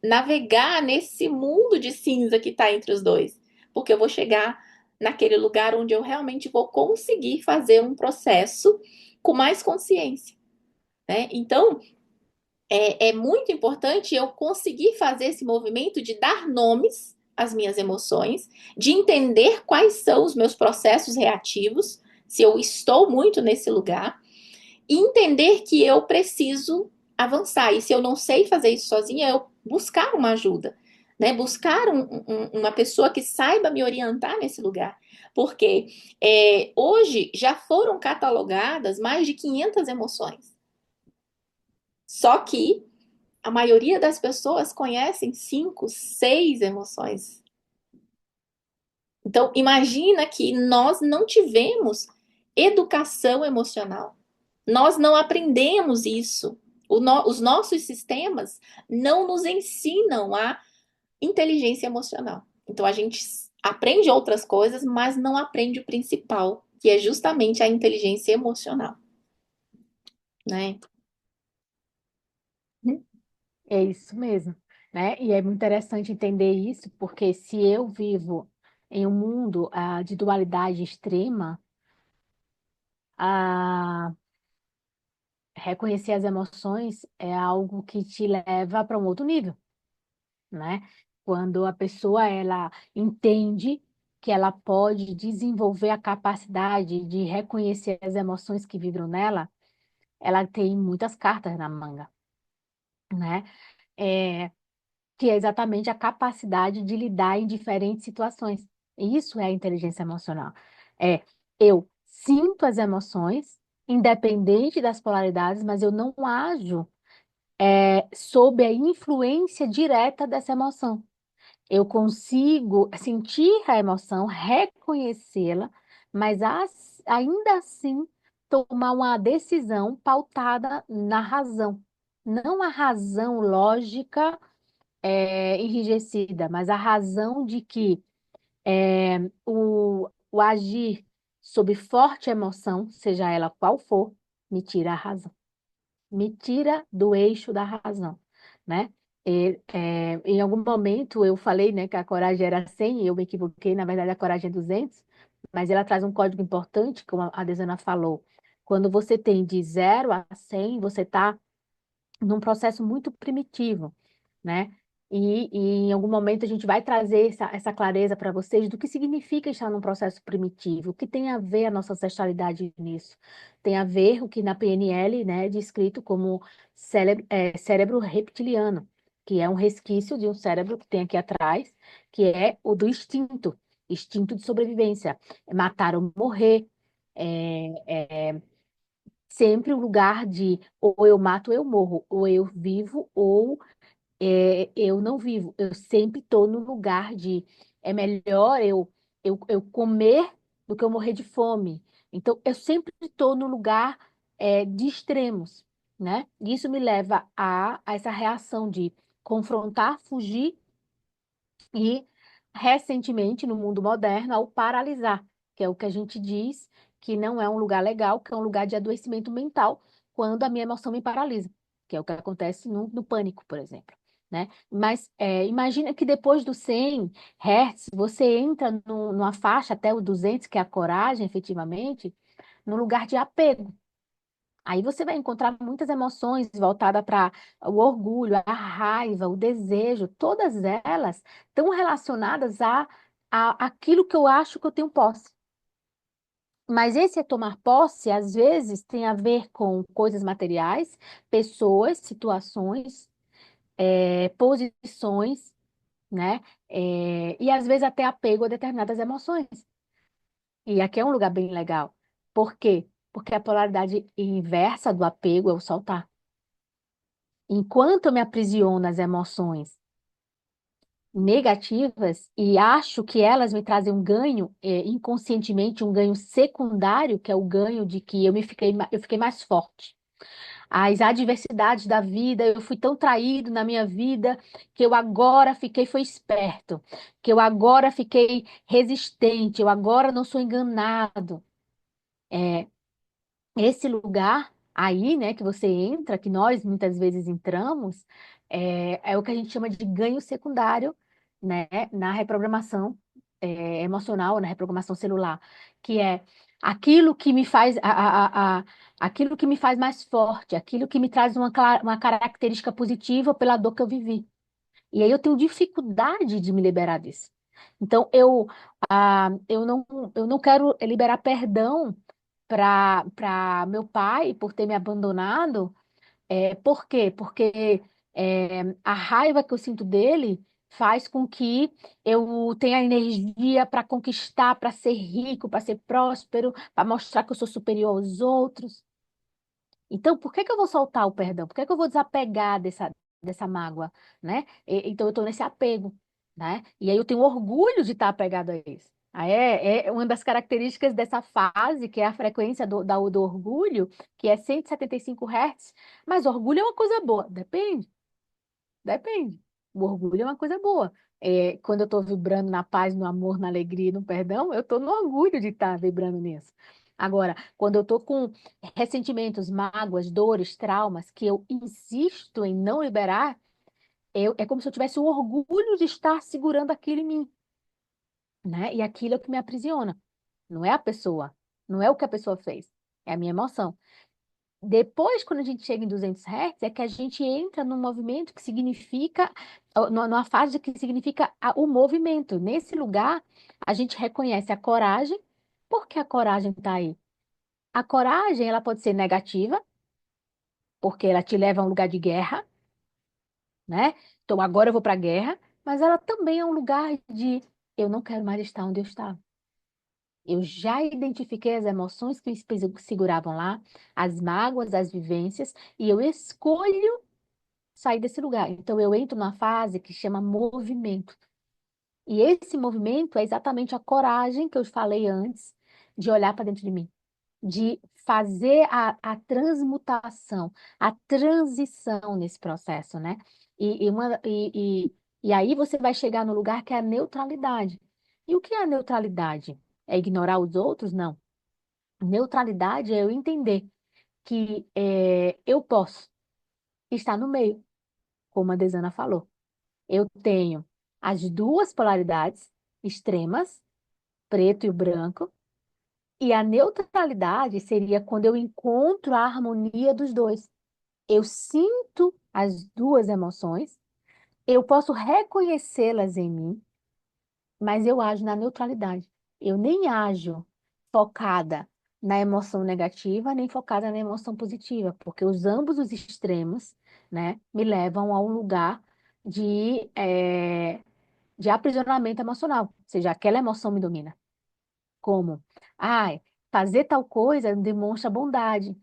navegar nesse mundo de cinza que está entre os dois, porque eu vou chegar naquele lugar onde eu realmente vou conseguir fazer um processo com mais consciência, né? Então, é muito importante eu conseguir fazer esse movimento de dar nomes às minhas emoções, de entender quais são os meus processos reativos, se eu estou muito nesse lugar, e entender que eu preciso avançar. E se eu não sei fazer isso sozinha, eu buscar uma ajuda. né? Buscar uma pessoa que saiba me orientar nesse lugar. Porque hoje já foram catalogadas mais de 500 emoções. Só que a maioria das pessoas conhecem 5, 6 emoções. Então, imagina que nós não tivemos educação emocional. Nós não aprendemos isso. Os nossos sistemas não nos ensinam a inteligência emocional. Então, a gente aprende outras coisas, mas não aprende o principal, que é justamente a inteligência emocional, né? É isso mesmo, né? E é muito interessante entender isso, porque se eu vivo em um mundo de dualidade extrema, a reconhecer as emoções é algo que te leva para um outro nível, né? Quando a pessoa ela entende que ela pode desenvolver a capacidade de reconhecer as emoções que vibram nela, ela tem muitas cartas na manga, né? É, que é exatamente a capacidade de lidar em diferentes situações. E isso é a inteligência emocional. É, eu sinto as emoções, independente das polaridades, mas eu não ajo sob a influência direta dessa emoção. Eu consigo sentir a emoção, reconhecê-la, mas ainda assim tomar uma decisão pautada na razão. Não a razão lógica enrijecida, mas a razão de que o agir sob forte emoção, seja ela qual for, me tira a razão, me tira do eixo da razão, né? Em algum momento eu falei, né, que a coragem era 100, e eu me equivoquei, na verdade a coragem é 200, mas ela traz um código importante, como a Desana falou. Quando você tem de 0 a 100, você está num processo muito primitivo, né? E em algum momento a gente vai trazer essa clareza para vocês do que significa estar num processo primitivo, o que tem a ver a nossa ancestralidade nisso. Tem a ver o que na PNL, né, é descrito como cérebro reptiliano, que é um resquício de um cérebro que tem aqui atrás, que é o do instinto, instinto de sobrevivência, é matar ou morrer, sempre o lugar de ou eu mato ou eu morro, ou eu vivo ou eu não vivo. Eu sempre estou no lugar de é melhor eu comer do que eu morrer de fome. Então, eu sempre estou no lugar de extremos, né? Isso me leva a essa reação de confrontar, fugir e, recentemente, no mundo moderno, ao paralisar, que é o que a gente diz que não é um lugar legal, que é um lugar de adoecimento mental, quando a minha emoção me paralisa, que é o que acontece no pânico, por exemplo. Né? Mas imagina que depois do 100 Hz, você entra numa faixa até o 200, que é a coragem, efetivamente, no lugar de apego. Aí você vai encontrar muitas emoções voltadas para o orgulho, a raiva, o desejo, todas elas estão relacionadas a aquilo que eu acho que eu tenho posse. Mas esse tomar posse, às vezes, tem a ver com coisas materiais, pessoas, situações, posições, né? E às vezes até apego a determinadas emoções. E aqui é um lugar bem legal. Por quê? Porque a polaridade inversa do apego é o soltar. Enquanto eu me aprisiono nas emoções negativas e acho que elas me trazem um ganho, inconscientemente, um ganho secundário, que é o ganho de que eu fiquei mais forte. As adversidades da vida, eu fui tão traído na minha vida que eu agora foi esperto, que eu agora fiquei resistente, eu agora não sou enganado. Esse lugar aí, né, que você entra, que nós muitas vezes entramos, é o que a gente chama de ganho secundário, né, na reprogramação emocional, na reprogramação celular, que é aquilo que me faz aquilo que me faz mais forte, aquilo que me traz uma característica positiva pela dor que eu vivi. E aí eu tenho dificuldade de me liberar disso. Então eu não quero liberar perdão para meu pai por ter me abandonado. Por quê? Porque a raiva que eu sinto dele faz com que eu tenha energia para conquistar, para ser rico, para ser próspero, para mostrar que eu sou superior aos outros. Então, por que que eu vou soltar o perdão? Por que que eu vou desapegar dessa mágoa, né? Então, eu estou nesse apego, né? E aí eu tenho orgulho de estar apegado a isso. Aí é uma das características dessa fase, que é a frequência do orgulho, que é 175 Hz. Mas orgulho é uma coisa boa, depende. Depende. O orgulho é uma coisa boa. Quando eu estou vibrando na paz, no amor, na alegria, no perdão, eu estou no orgulho de estar vibrando nisso. Agora, quando eu estou com ressentimentos, mágoas, dores, traumas, que eu insisto em não liberar, é como se eu tivesse o orgulho de estar segurando aquilo em mim, né? E aquilo é o que me aprisiona. Não é a pessoa, não é o que a pessoa fez, é a minha emoção. Depois, quando a gente chega em 200 Hz, é que a gente entra num movimento que significa, numa fase que significa o movimento. Nesse lugar, a gente reconhece a coragem. Por que a coragem está aí? A coragem, ela pode ser negativa, porque ela te leva a um lugar de guerra, né? Então, agora eu vou para a guerra, mas ela também é um lugar de eu não quero mais estar onde eu estava. Eu já identifiquei as emoções que me seguravam lá, as mágoas, as vivências, e eu escolho sair desse lugar. Então, eu entro numa fase que chama movimento. E esse movimento é exatamente a coragem que eu falei antes de olhar para dentro de mim, de fazer a transmutação, a transição nesse processo, né? E aí você vai chegar no lugar que é a neutralidade. E o que é a neutralidade? É ignorar os outros? Não. Neutralidade é eu entender que eu posso estar no meio, como a Desana falou. Eu tenho as duas polaridades extremas, preto e o branco, e a neutralidade seria quando eu encontro a harmonia dos dois. Eu sinto as duas emoções, eu posso reconhecê-las em mim, mas eu ajo na neutralidade. Eu nem ajo focada na emoção negativa, nem focada na emoção positiva, porque ambos os extremos, né, me levam a um lugar de, de aprisionamento emocional, ou seja, aquela emoção me domina. Como? Ai, fazer tal coisa demonstra bondade.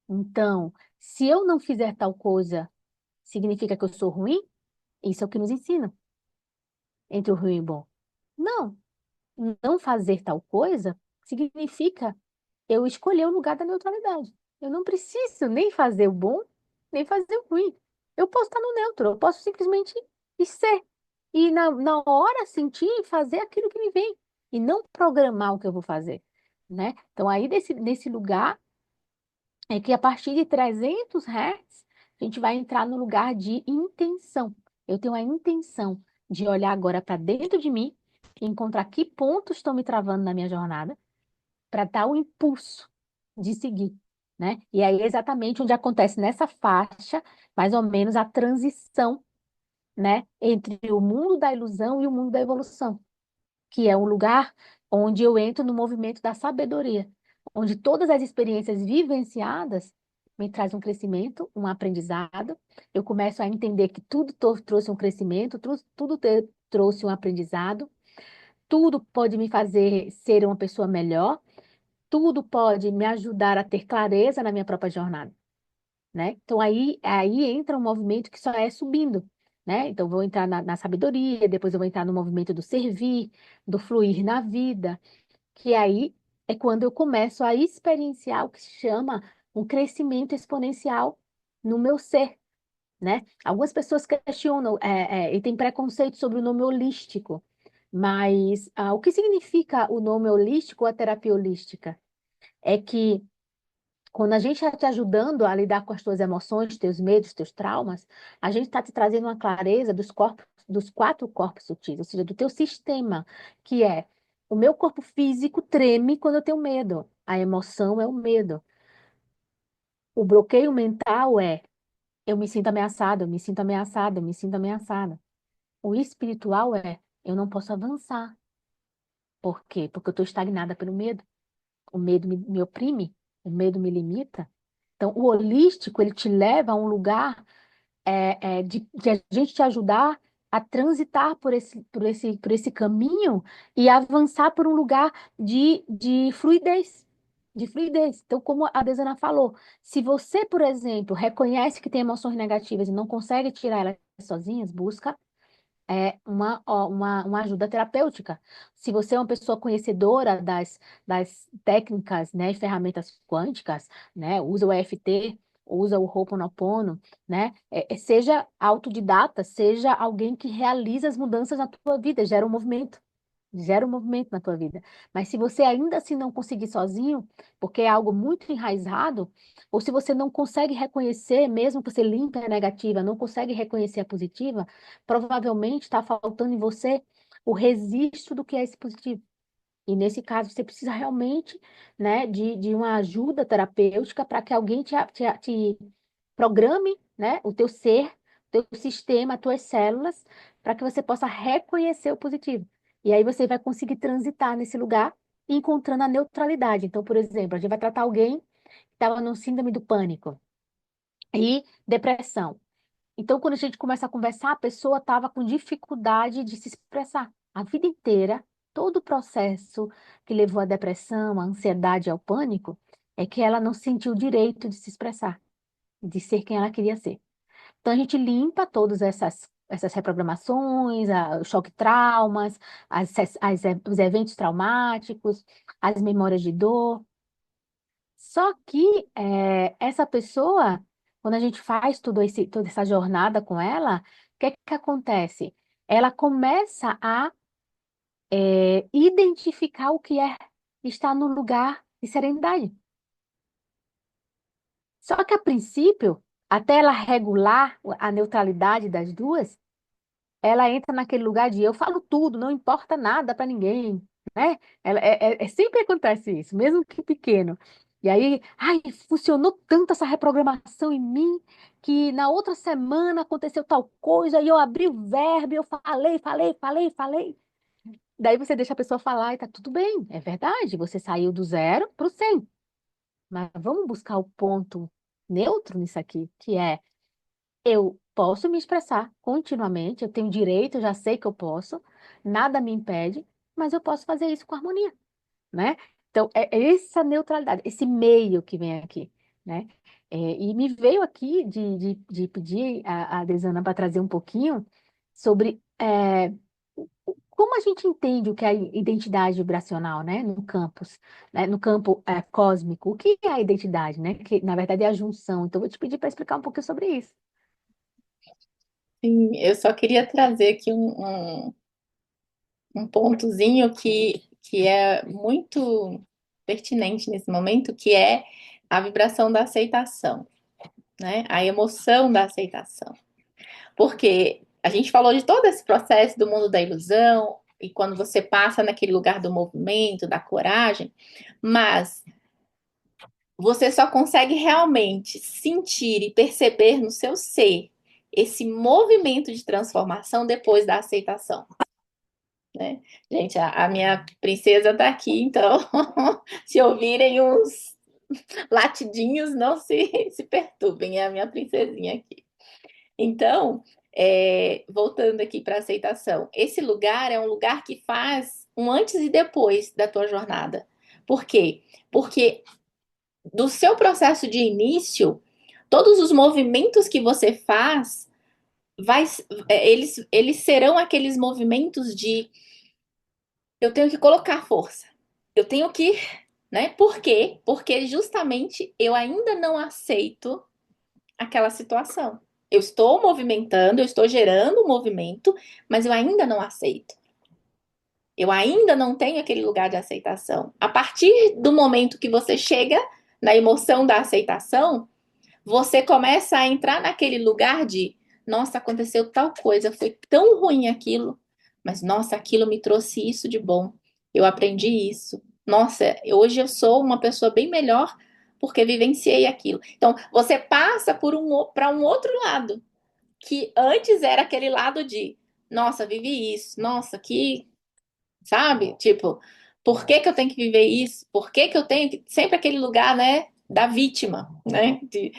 Então, se eu não fizer tal coisa, significa que eu sou ruim? Isso é o que nos ensina entre o ruim e o bom. Não, não fazer tal coisa significa eu escolher o lugar da neutralidade. Eu não preciso nem fazer o bom, nem fazer o ruim. Eu posso estar no neutro, eu posso simplesmente ser. E na hora sentir e fazer aquilo que me vem. E não programar o que eu vou fazer, né? Então, aí nesse lugar é que a partir de 300 Hz, a gente vai entrar no lugar de intenção. Eu tenho a intenção de olhar agora para dentro de mim e encontrar que pontos estão me travando na minha jornada para dar o impulso de seguir, né? E aí é exatamente onde acontece nessa faixa, mais ou menos, a transição, né, entre o mundo da ilusão e o mundo da evolução, que é um lugar onde eu entro no movimento da sabedoria, onde todas as experiências vivenciadas me trazem um crescimento, um aprendizado. Eu começo a entender que tudo trouxe um crescimento, trouxe um aprendizado, tudo pode me fazer ser uma pessoa melhor, tudo pode me ajudar a ter clareza na minha própria jornada, né? Então aí entra um movimento que só é subindo, né? Então vou entrar na sabedoria, depois eu vou entrar no movimento do servir, do fluir na vida, que aí é quando eu começo a experienciar o que se chama um crescimento exponencial no meu ser, né? Algumas pessoas questionam e têm preconceito sobre o nome holístico, mas o que significa o nome holístico ou a terapia holística? É que quando a gente está te ajudando a lidar com as tuas emoções, teus medos, teus traumas, a gente está te trazendo uma clareza dos corpos, dos quatro corpos sutis, ou seja, do teu sistema, que é o meu corpo físico treme quando eu tenho medo. A emoção é o medo. O bloqueio mental é eu me sinto ameaçada, eu me sinto ameaçada, eu me sinto ameaçada. O espiritual é eu não posso avançar. Por quê? Porque eu estou estagnada pelo medo. O medo me oprime, o medo me limita. Então, o holístico, ele te leva a um lugar de a gente te ajudar a transitar por esse caminho e avançar por um lugar de fluidez. De fluidez. Então, como a Desana falou, se você, por exemplo, reconhece que tem emoções negativas e não consegue tirar elas sozinhas, busca uma ajuda terapêutica. Se você é uma pessoa conhecedora das técnicas, né, e ferramentas quânticas, né, usa o EFT, usa o Ho'oponopono, né, seja autodidata, seja alguém que realiza as mudanças na tua vida, gera um movimento na tua vida. Mas se você ainda assim não conseguir sozinho, porque é algo muito enraizado, ou se você não consegue reconhecer, mesmo que você limpe a negativa, não consegue reconhecer a positiva, provavelmente está faltando em você o registro do que é esse positivo. E nesse caso, você precisa realmente, né, de uma ajuda terapêutica para que alguém te programe, né, o teu ser, teu sistema, as tuas células, para que você possa reconhecer o positivo. E aí você vai conseguir transitar nesse lugar, encontrando a neutralidade. Então, por exemplo, a gente vai tratar alguém que estava no síndrome do pânico e depressão. Então, quando a gente começa a conversar, a pessoa estava com dificuldade de se expressar. A vida inteira, todo o processo que levou à depressão, à ansiedade, ao pânico, é que ela não sentiu o direito de se expressar, de ser quem ela queria ser. Então, a gente limpa todas essas reprogramações, os choque traumas, os eventos traumáticos, as memórias de dor. Só que essa pessoa, quando a gente faz toda essa jornada com ela, o que é que acontece? Ela começa a identificar o que é estar no lugar de serenidade. Só que a princípio, até ela regular a neutralidade das duas, ela entra naquele lugar de eu falo tudo, não importa nada para ninguém, né? Sempre acontece isso, mesmo que pequeno. E aí, ai, funcionou tanto essa reprogramação em mim que na outra semana aconteceu tal coisa e eu abri o verbo, e eu falei, falei, falei, falei. Daí você deixa a pessoa falar e tá tudo bem, é verdade, você saiu do 0 para o 100. Mas vamos buscar o ponto neutro nisso aqui, que é eu posso me expressar continuamente, eu tenho direito, eu já sei que eu posso, nada me impede, mas eu posso fazer isso com harmonia, né? Então, é essa neutralidade, esse meio que vem aqui, né? E me veio aqui de pedir a Desana para trazer um pouquinho sobre como a gente entende o que é a identidade vibracional, né? No campus, né? No campo cósmico. O que é a identidade, né? Que, na verdade, é a junção. Então, eu vou te pedir para explicar um pouquinho sobre isso. Sim, eu só queria trazer aqui um pontozinho que é muito pertinente nesse momento, que é a vibração da aceitação, né? A emoção da aceitação. Porque a gente falou de todo esse processo do mundo da ilusão, e quando você passa naquele lugar do movimento, da coragem, mas você só consegue realmente sentir e perceber no seu ser esse movimento de transformação depois da aceitação, né? Gente, a minha princesa tá aqui, então se ouvirem uns latidinhos, não se perturbem, é a minha princesinha aqui. Então, voltando aqui para a aceitação, esse lugar é um lugar que faz um antes e depois da tua jornada. Por quê? Porque do seu processo de início, todos os movimentos que você faz, vai, eles serão aqueles movimentos de eu tenho que colocar força, eu tenho que, né? Por quê? Porque justamente eu ainda não aceito aquela situação. Eu estou movimentando, eu estou gerando um movimento, mas eu ainda não aceito. Eu ainda não tenho aquele lugar de aceitação. A partir do momento que você chega na emoção da aceitação, você começa a entrar naquele lugar de, nossa, aconteceu tal coisa, foi tão ruim aquilo, mas nossa, aquilo me trouxe isso de bom. Eu aprendi isso. Nossa, hoje eu sou uma pessoa bem melhor porque vivenciei aquilo. Então, você passa por para um outro lado, que antes era aquele lado de, nossa, vivi isso, nossa, que, sabe? Tipo, por que que eu tenho que viver isso? Por que que eu tenho que sempre aquele lugar, né, da vítima, né? De,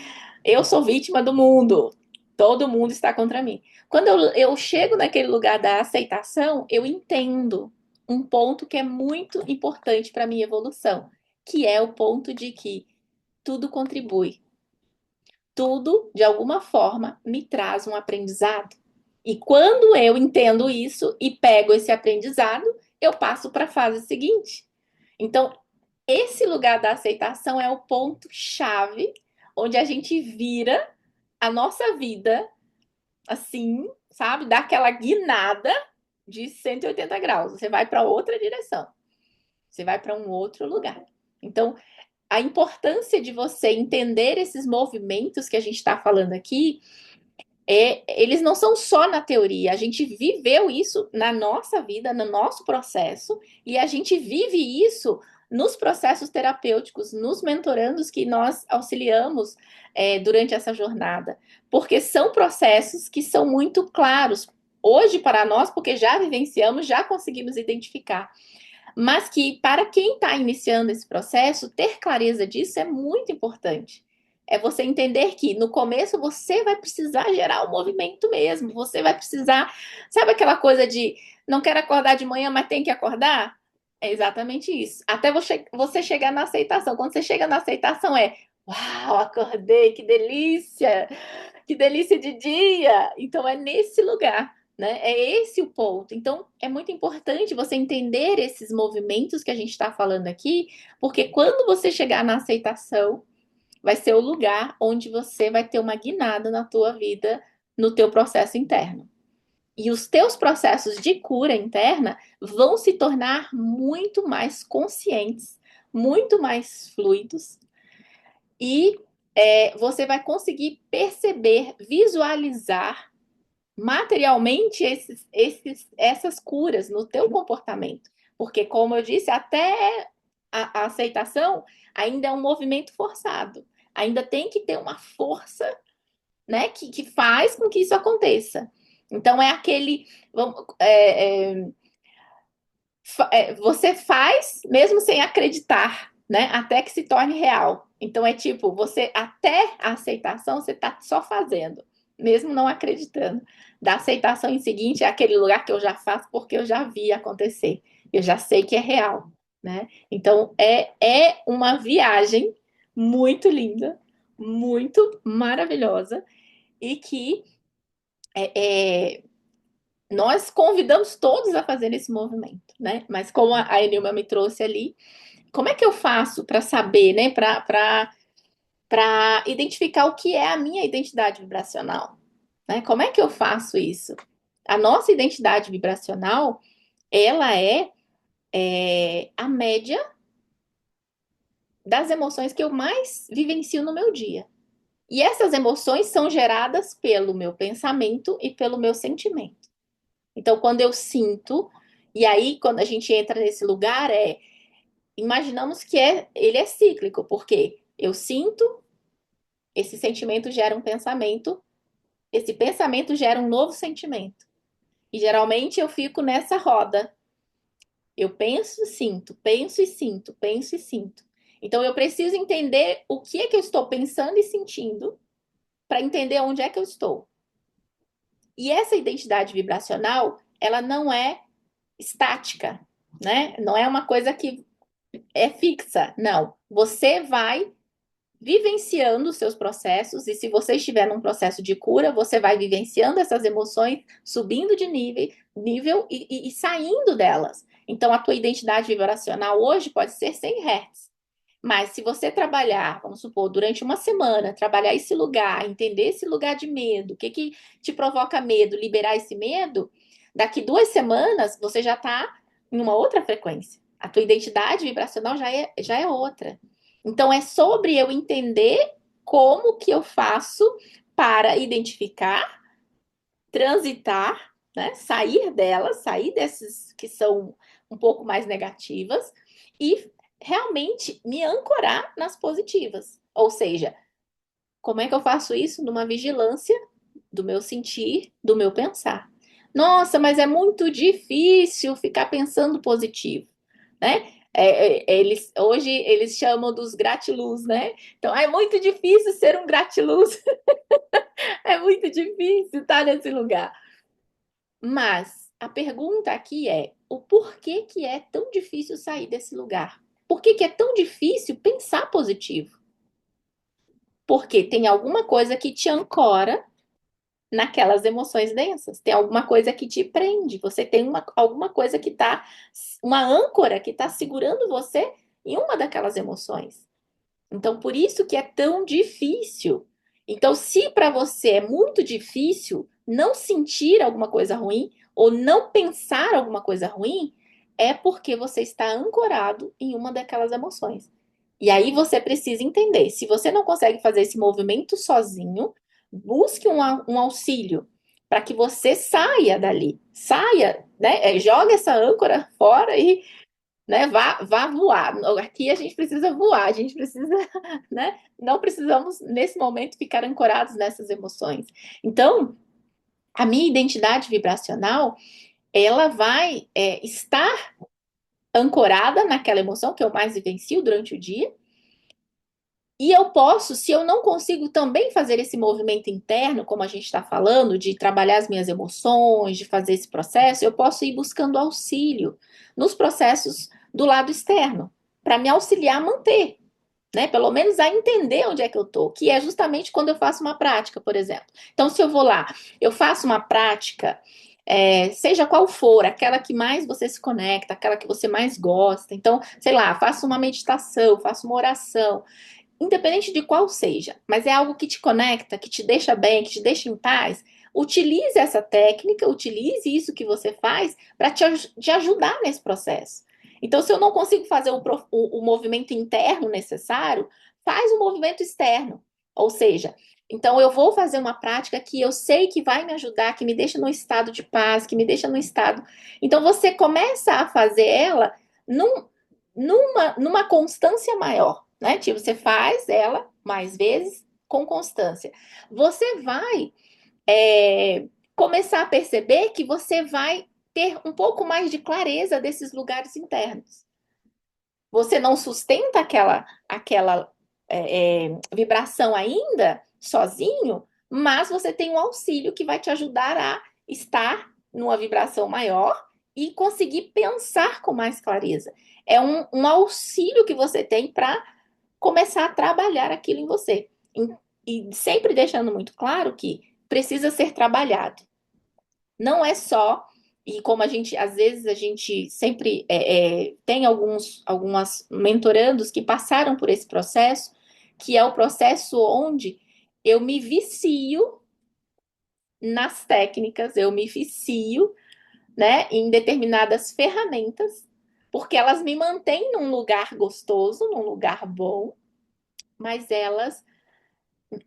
eu sou vítima do mundo. Todo mundo está contra mim. Quando eu chego naquele lugar da aceitação, eu entendo um ponto que é muito importante para a minha evolução, que é o ponto de que tudo contribui, tudo, de alguma forma, me traz um aprendizado. E quando eu entendo isso e pego esse aprendizado, eu passo para a fase seguinte. Então, esse lugar da aceitação é o ponto-chave onde a gente vira a nossa vida assim, sabe? Dá aquela guinada de 180 graus. Você vai para outra direção. Você vai para um outro lugar. Então, a importância de você entender esses movimentos que a gente está falando aqui eles não são só na teoria, a gente viveu isso na nossa vida, no nosso processo, e a gente vive isso nos processos terapêuticos, nos mentorandos que nós auxiliamos durante essa jornada, porque são processos que são muito claros hoje para nós, porque já vivenciamos, já conseguimos identificar. Mas que para quem está iniciando esse processo, ter clareza disso é muito importante. É você entender que no começo você vai precisar gerar o movimento mesmo. Você vai precisar. Sabe aquela coisa de não quero acordar de manhã, mas tem que acordar? É exatamente isso. Até você chegar na aceitação. Quando você chega na aceitação, é uau, acordei, que delícia! Que delícia de dia! Então é nesse lugar. Né? É esse o ponto. Então, é muito importante você entender esses movimentos que a gente está falando aqui, porque quando você chegar na aceitação, vai ser o lugar onde você vai ter uma guinada na tua vida, no teu processo interno. E os teus processos de cura interna vão se tornar muito mais conscientes, muito mais fluidos, e você vai conseguir perceber, visualizar materialmente essas curas no teu comportamento. Porque, como eu disse, até a aceitação ainda é um movimento forçado. Ainda tem que ter uma força, né, que faz com que isso aconteça. Então, é aquele. Você faz mesmo sem acreditar, né? Até que se torne real. Então, é tipo, você até a aceitação, você está só fazendo, mesmo não acreditando. Da aceitação em seguinte é aquele lugar que eu já faço porque eu já vi acontecer. Eu já sei que é real, né? Então, é uma viagem muito linda, muito maravilhosa e que é, nós convidamos todos a fazer esse movimento, né? Mas como a Enilma me trouxe ali, como é que eu faço para saber, né? Para identificar o que é a minha identidade vibracional, né? Como é que eu faço isso? A nossa identidade vibracional, ela é a média das emoções que eu mais vivencio no meu dia. E essas emoções são geradas pelo meu pensamento e pelo meu sentimento. Então, quando eu sinto, e aí quando a gente entra nesse lugar, imaginamos que ele é cíclico, porque eu sinto, esse sentimento gera um pensamento, esse pensamento gera um novo sentimento. E geralmente eu fico nessa roda. Eu penso, sinto, penso e sinto, penso e sinto. Então eu preciso entender o que é que eu estou pensando e sentindo para entender onde é que eu estou. E essa identidade vibracional, ela não é estática, né? Não é uma coisa que é fixa, não. Você vai vivenciando os seus processos, e se você estiver num processo de cura, você vai vivenciando essas emoções, subindo de nível e saindo delas. Então, a tua identidade vibracional hoje pode ser 100 Hz. Mas se você trabalhar, vamos supor, durante uma semana, trabalhar esse lugar, entender esse lugar de medo, o que que te provoca medo, liberar esse medo, daqui 2 semanas você já está em uma outra frequência. A tua identidade vibracional já é outra. Então é sobre eu entender como que eu faço para identificar, transitar, né, sair delas, sair dessas que são um pouco mais negativas e realmente me ancorar nas positivas. Ou seja, como é que eu faço isso? Numa vigilância do meu sentir, do meu pensar. Nossa, mas é muito difícil ficar pensando positivo, né? Hoje eles chamam dos gratiluz, né? Então é muito difícil ser um gratiluz. É muito difícil estar nesse lugar. Mas a pergunta aqui é: o porquê que é tão difícil sair desse lugar? Por que que é tão difícil pensar positivo? Porque tem alguma coisa que te ancora naquelas emoções densas, tem alguma coisa que te prende, você tem alguma coisa que tá, uma âncora que está segurando você em uma daquelas emoções. Então, por isso que é tão difícil. Então, se para você é muito difícil não sentir alguma coisa ruim ou não pensar alguma coisa ruim, é porque você está ancorado em uma daquelas emoções. E aí você precisa entender, se você não consegue fazer esse movimento sozinho, busque um auxílio para que você saia dali, saia, né? Joga essa âncora fora e, né, vá voar. Aqui a gente precisa voar, a gente precisa, né? Não precisamos, nesse momento, ficar ancorados nessas emoções. Então, a minha identidade vibracional, ela vai estar ancorada naquela emoção que eu mais vivencio durante o dia. E eu posso, se eu não consigo também fazer esse movimento interno, como a gente está falando, de trabalhar as minhas emoções, de fazer esse processo, eu posso ir buscando auxílio nos processos do lado externo, para me auxiliar a manter, né? Pelo menos a entender onde é que eu tô, que é justamente quando eu faço uma prática, por exemplo. Então, se eu vou lá, eu faço uma prática, seja qual for, aquela que mais você se conecta, aquela que você mais gosta. Então, sei lá, faço uma meditação, faço uma oração, independente de qual seja, mas é algo que te conecta, que te deixa bem, que te deixa em paz. Utilize essa técnica, utilize isso que você faz para te ajudar nesse processo. Então, se eu não consigo fazer o movimento interno necessário, faz o movimento externo. Ou seja, então eu vou fazer uma prática que eu sei que vai me ajudar, que me deixa no estado de paz, que me deixa no estado. Então você começa a fazer ela num, numa constância maior, né? Tipo, você faz ela mais vezes com constância. Você vai começar a perceber que você vai ter um pouco mais de clareza desses lugares internos. Você não sustenta aquela vibração ainda sozinho, mas você tem um auxílio que vai te ajudar a estar numa vibração maior e conseguir pensar com mais clareza. É um auxílio que você tem para começar a trabalhar aquilo em você. E sempre deixando muito claro que precisa ser trabalhado. Não é só, e como a gente, às vezes, a gente sempre tem algumas mentorandos que passaram por esse processo, que é o processo onde eu me vicio nas técnicas, eu me vicio, né, em determinadas ferramentas, porque elas me mantêm num lugar gostoso, num lugar bom, mas elas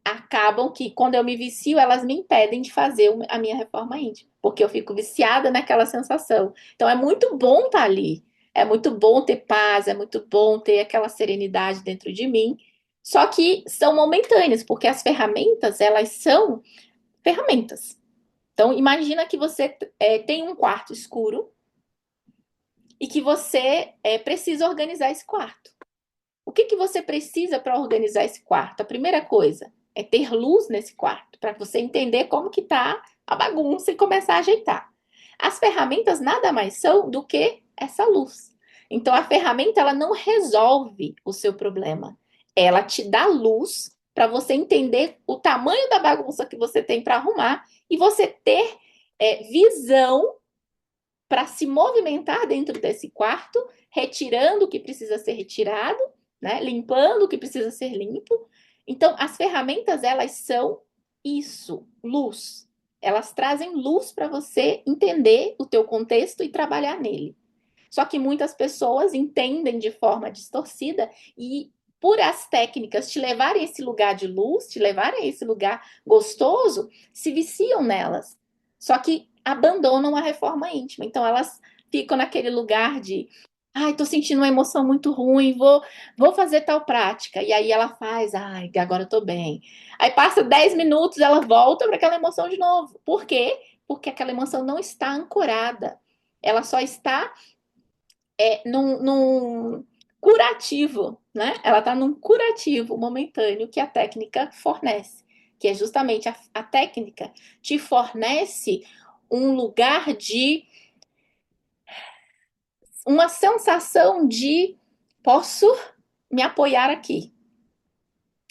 acabam que, quando eu me vicio, elas me impedem de fazer a minha reforma íntima, porque eu fico viciada naquela sensação. Então é muito bom estar ali, é muito bom ter paz, é muito bom ter aquela serenidade dentro de mim. Só que são momentâneas, porque as ferramentas, elas são ferramentas. Então, imagina que você tem um quarto escuro e que você precisa organizar esse quarto. O que que você precisa para organizar esse quarto? A primeira coisa é ter luz nesse quarto, para você entender como que tá a bagunça e começar a ajeitar. As ferramentas nada mais são do que essa luz. Então a ferramenta ela não resolve o seu problema. Ela te dá luz para você entender o tamanho da bagunça que você tem para arrumar e você ter visão para se movimentar dentro desse quarto, retirando o que precisa ser retirado, né? Limpando o que precisa ser limpo. Então, as ferramentas, elas são isso, luz. Elas trazem luz para você entender o teu contexto e trabalhar nele. Só que muitas pessoas entendem de forma distorcida e por as técnicas te levarem a esse lugar de luz, te levarem a esse lugar gostoso, se viciam nelas. Só que abandonam a reforma íntima. Então elas ficam naquele lugar de ai, tô sentindo uma emoção muito ruim, vou fazer tal prática. E aí ela faz, ai, agora eu tô bem. Aí passa 10 minutos, ela volta para aquela emoção de novo. Por quê? Porque aquela emoção não está ancorada. Ela só está num curativo, né? Ela está num curativo momentâneo que a técnica fornece, que é justamente a técnica, te fornece um lugar de uma sensação de posso me apoiar aqui.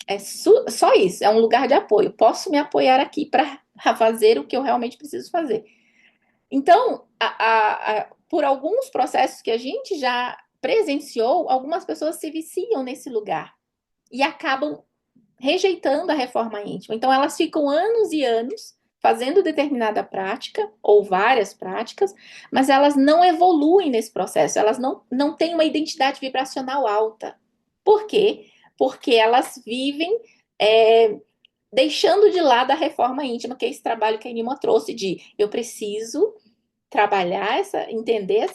É só isso, é um lugar de apoio. Posso me apoiar aqui para fazer o que eu realmente preciso fazer. Então, por alguns processos que a gente já presenciou, algumas pessoas se viciam nesse lugar e acabam rejeitando a reforma íntima. Então, elas ficam anos e anos fazendo determinada prática ou várias práticas, mas elas não evoluem nesse processo, elas não têm uma identidade vibracional alta. Por quê? Porque elas vivem é, deixando de lado a reforma íntima, que é esse trabalho que a Nima trouxe de eu preciso trabalhar entender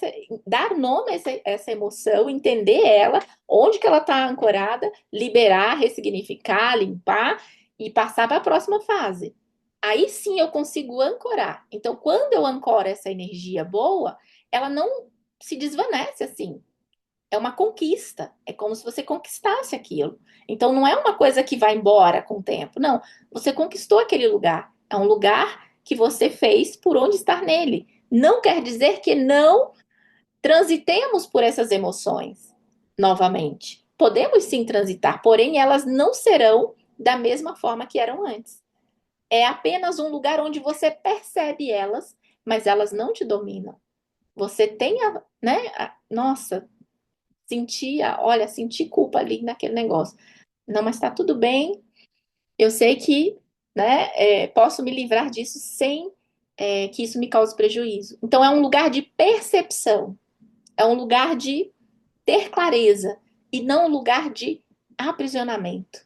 dar nome a essa emoção, entender ela, onde que ela está ancorada, liberar, ressignificar, limpar e passar para a próxima fase. Aí sim eu consigo ancorar. Então, quando eu ancoro essa energia boa, ela não se desvanece assim. É uma conquista. É como se você conquistasse aquilo. Então, não é uma coisa que vai embora com o tempo. Não. Você conquistou aquele lugar. É um lugar que você fez por onde estar nele. Não quer dizer que não transitemos por essas emoções novamente. Podemos sim transitar, porém elas não serão da mesma forma que eram antes. É apenas um lugar onde você percebe elas, mas elas não te dominam. Você tem nossa, senti culpa ali naquele negócio. Não, mas tá tudo bem. Eu sei que, né, posso me livrar disso sem que isso me cause prejuízo. Então é um lugar de percepção, é um lugar de ter clareza e não um lugar de aprisionamento,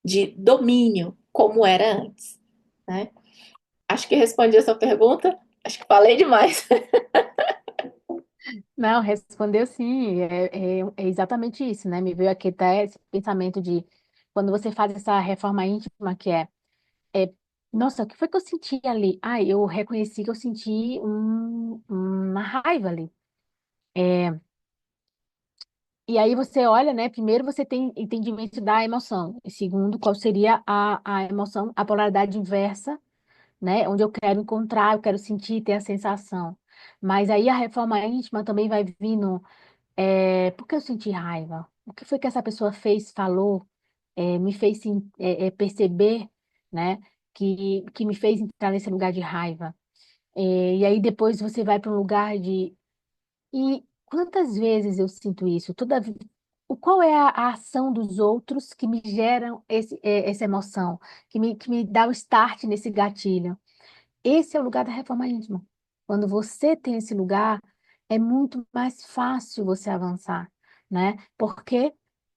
de domínio, como era antes, né? Acho que respondi a sua pergunta. Acho que falei demais. Não, respondeu sim, é exatamente isso, né? Me veio aqui até esse pensamento de quando você faz essa reforma íntima, é, nossa, o que foi que eu senti ali? Ah, eu reconheci que eu senti uma raiva ali. E aí você olha, né? Primeiro você tem entendimento da emoção, e segundo, qual seria a emoção, a polaridade inversa, né? Onde eu quero encontrar, eu quero sentir, ter a sensação. Mas aí a reforma íntima também vai vindo. Por que eu senti raiva? O que foi que essa pessoa fez, falou, me fez perceber, né? Que me fez entrar nesse lugar de raiva. E aí depois você vai para um lugar de. E quantas vezes eu sinto isso? Qual é a ação dos outros que me geram essa emoção, que me dá o start nesse gatilho? Esse é o lugar da reforma íntima. Quando você tem esse lugar, é muito mais fácil você avançar, né? Por quê?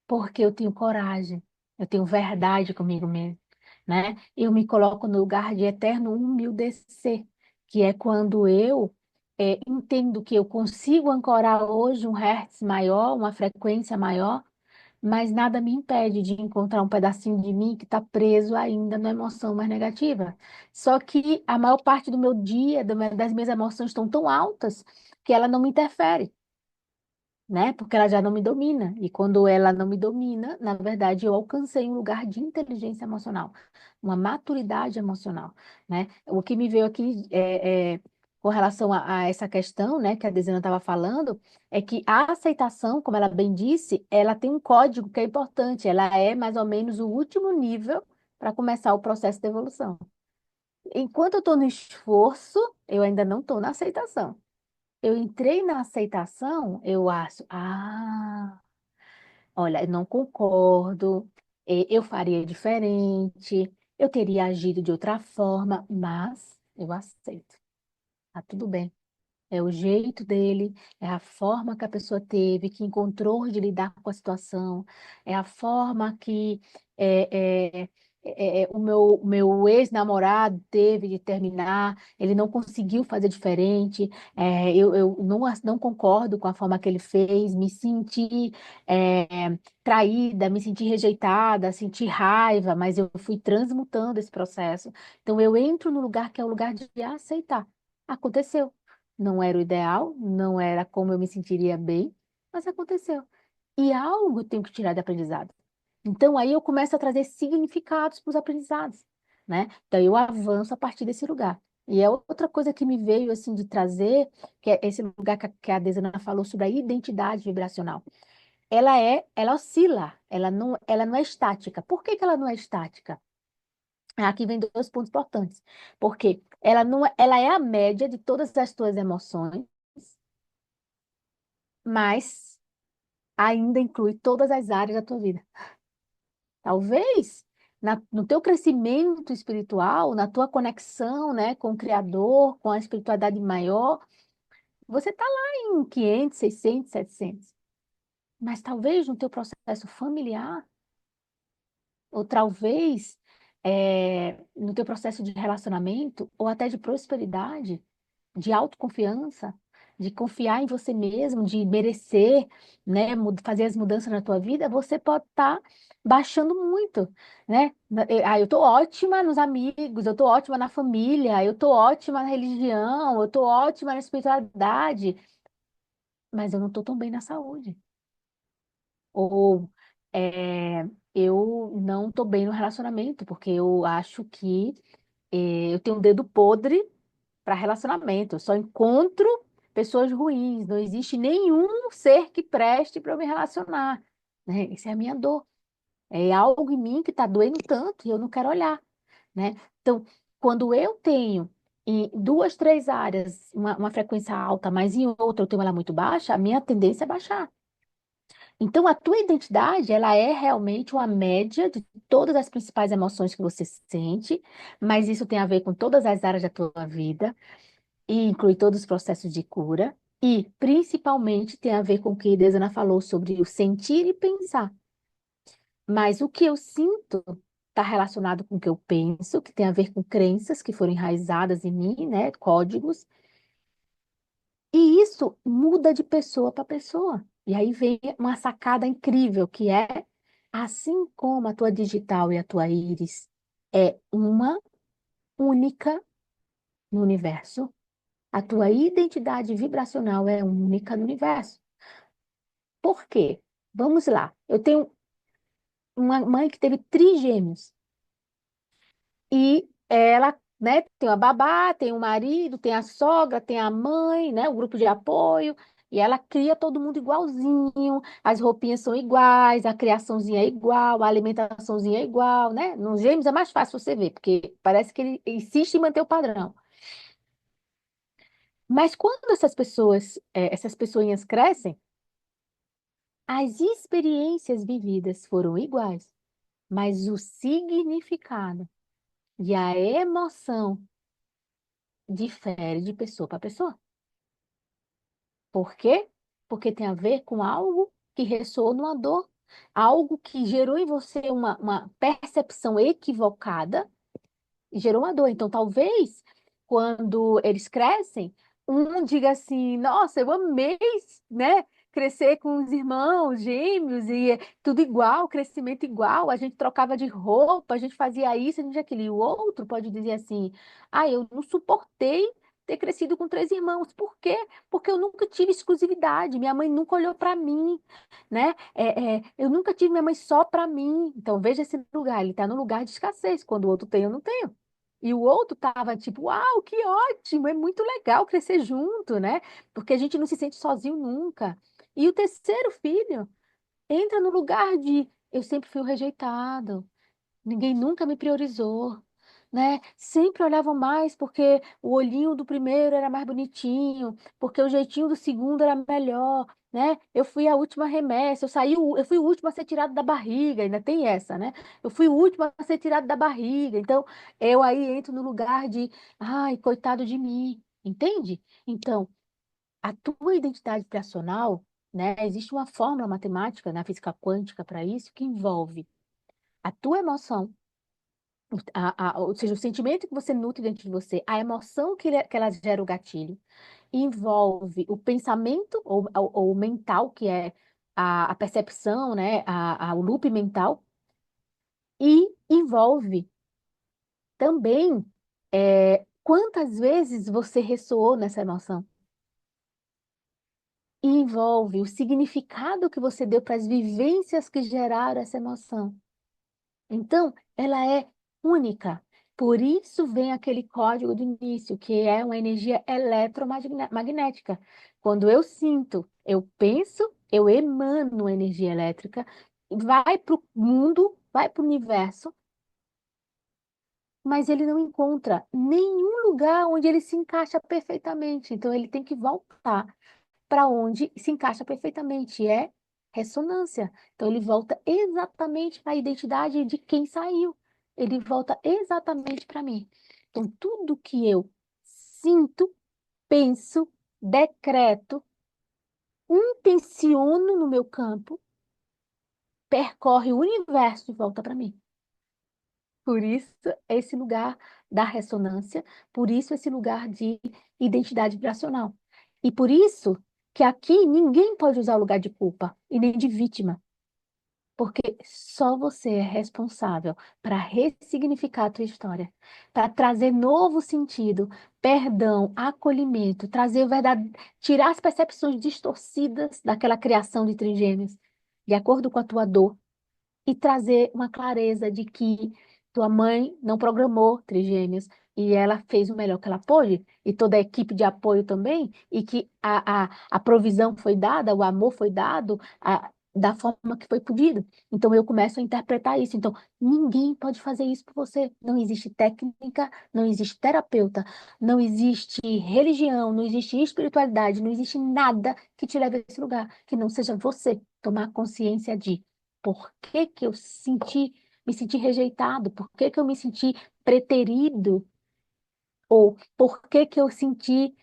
Porque eu tenho coragem, eu tenho verdade comigo mesmo, né? Eu me coloco no lugar de eterno humildecer, que é quando eu entendo que eu consigo ancorar hoje um hertz maior, uma frequência maior, mas nada me impede de encontrar um pedacinho de mim que está preso ainda na emoção mais negativa. Só que a maior parte do meu dia, das minhas emoções estão tão altas que ela não me interfere, né? Porque ela já não me domina. E quando ela não me domina, na verdade, eu alcancei um lugar de inteligência emocional, uma maturidade emocional, né? O que me veio aqui com relação a essa questão, né, que a Desina estava falando, é que a aceitação, como ela bem disse, ela tem um código que é importante. Ela é mais ou menos o último nível para começar o processo de evolução. Enquanto eu estou no esforço, eu ainda não estou na aceitação. Eu entrei na aceitação, eu acho, olha, eu não concordo, eu faria diferente, eu teria agido de outra forma, mas eu aceito. Tá tudo bem. É o jeito dele, é a forma que a pessoa teve, que encontrou de lidar com a situação, é a forma que o meu ex-namorado teve de terminar, ele não conseguiu fazer diferente, eu não concordo com a forma que ele fez, me senti traída, me senti rejeitada, senti raiva, mas eu fui transmutando esse processo. Então eu entro no lugar que é o lugar de aceitar. Aconteceu. Não era o ideal, não era como eu me sentiria bem, mas aconteceu. E algo eu tenho que tirar de aprendizado. Então aí eu começo a trazer significados para os aprendizados. né? Então eu avanço a partir desse lugar. E é outra coisa que me veio assim de trazer, que é esse lugar que a Desana falou sobre a identidade vibracional. Ela oscila, ela não é estática. Por que que ela não é estática? Aqui vem dois pontos importantes. Porque ela não é, ela é a média de todas as tuas emoções, mas ainda inclui todas as áreas da tua vida. Talvez no teu crescimento espiritual, na tua conexão, né, com o Criador, com a espiritualidade maior, você está lá em 500, 600, 700. Mas talvez no teu processo familiar, ou talvez no teu processo de relacionamento, ou até de prosperidade, de autoconfiança, de confiar em você mesmo, de merecer, né, fazer as mudanças na tua vida, você pode estar baixando muito, né? Eu tô ótima nos amigos, eu tô ótima na família, eu tô ótima na religião, eu tô ótima na espiritualidade, mas eu não tô tão bem na saúde. Ou eu não tô bem no relacionamento, porque eu acho que eu tenho um dedo podre para relacionamento. Eu só encontro pessoas ruins. Não existe nenhum ser que preste para eu me relacionar. Né? Essa é a minha dor. É algo em mim que está doendo tanto e eu não quero olhar. Né? Então, quando eu tenho em duas, três áreas uma frequência alta, mas em outra eu tenho ela muito baixa, a minha tendência é baixar. Então, a tua identidade, ela é realmente uma média de todas as principais emoções que você sente, mas isso tem a ver com todas as áreas da tua vida e inclui todos os processos de cura, e principalmente tem a ver com o que a Desana falou sobre o sentir e pensar. Mas o que eu sinto está relacionado com o que eu penso, que tem a ver com crenças que foram enraizadas em mim, né, códigos, e isso muda de pessoa para pessoa. E aí vem uma sacada incrível, que é assim como a tua digital e a tua íris é uma única no universo, a tua identidade vibracional é única no universo. Por quê? Vamos lá. Eu tenho uma mãe que teve trigêmeos e ela, né, tem uma babá, tem o marido, tem a sogra, tem a mãe, né, o grupo de apoio, e ela cria todo mundo igualzinho, as roupinhas são iguais, a criaçãozinha é igual, a alimentaçãozinha é igual, né? Nos gêmeos é mais fácil você ver, porque parece que ele insiste em manter o padrão. Mas quando essas pessoas, essas pessoinhas crescem, as experiências vividas foram iguais, mas o significado e a emoção difere de pessoa para pessoa. Por quê? Porque tem a ver com algo que ressoou numa dor, algo que gerou em você uma percepção equivocada e gerou uma dor. Então, talvez, quando eles crescem, um diga assim: Nossa, eu amei, né? Crescer com os irmãos gêmeos e tudo igual, crescimento igual, a gente trocava de roupa, a gente fazia isso, a gente aquilo. E o outro pode dizer assim: Ah, eu não suportei ter crescido com três irmãos. Por quê? Porque eu nunca tive exclusividade, minha mãe nunca olhou para mim, né? Eu nunca tive minha mãe só para mim. Então, veja esse lugar, ele está no lugar de escassez, quando o outro tem, eu não tenho. E o outro tava tipo, uau, que ótimo, é muito legal crescer junto, né? Porque a gente não se sente sozinho nunca. E o terceiro filho entra no lugar de eu sempre fui o rejeitado. Ninguém nunca me priorizou, né? Sempre olhavam mais porque o olhinho do primeiro era mais bonitinho, porque o jeitinho do segundo era melhor, né? Eu fui a última remessa, eu fui o último a ser tirado da barriga, ainda tem essa, né? Eu fui o último a ser tirado da barriga. Então, eu aí entro no lugar de, ai, coitado de mim, entende? Então, a tua identidade vibracional, né? Existe uma fórmula matemática na física quântica para isso que envolve a tua emoção, ou seja, o sentimento que você nutre dentro de você, a emoção que ela gera o gatilho, envolve o pensamento ou o mental, que é a percepção, né, o loop mental, e envolve também quantas vezes você ressoou nessa emoção. E envolve o significado que você deu para as vivências que geraram essa emoção. Então, ela é única. Por isso vem aquele código do início, que é uma energia eletromagnética. Quando eu sinto, eu penso, eu emano energia elétrica, vai para o mundo, vai para o universo, mas ele não encontra nenhum lugar onde ele se encaixa perfeitamente. Então ele tem que voltar para onde se encaixa perfeitamente, é ressonância. Então ele volta exatamente para a identidade de quem saiu. Ele volta exatamente para mim. Então tudo que eu sinto, penso, decreto, intenciono no meu campo, percorre o universo e volta para mim. Por isso, esse lugar da ressonância, por isso, esse lugar de identidade vibracional. E por isso que aqui ninguém pode usar o lugar de culpa e nem de vítima, porque só você é responsável para ressignificar a tua história, para trazer novo sentido, perdão, acolhimento, trazer verdade, tirar as percepções distorcidas daquela criação de trigêmeos, de acordo com a tua dor e trazer uma clareza de que tua mãe não programou trigêmeos e ela fez o melhor que ela pôde, e toda a equipe de apoio também, e que a provisão foi dada, o amor foi dado da forma que foi pedido. Então eu começo a interpretar isso. Então, ninguém pode fazer isso por você. Não existe técnica, não existe terapeuta, não existe religião, não existe espiritualidade, não existe nada que te leve a esse lugar, que não seja você tomar consciência de por que que eu me senti rejeitado? Por que que eu me senti preterido? Ou por que que eu senti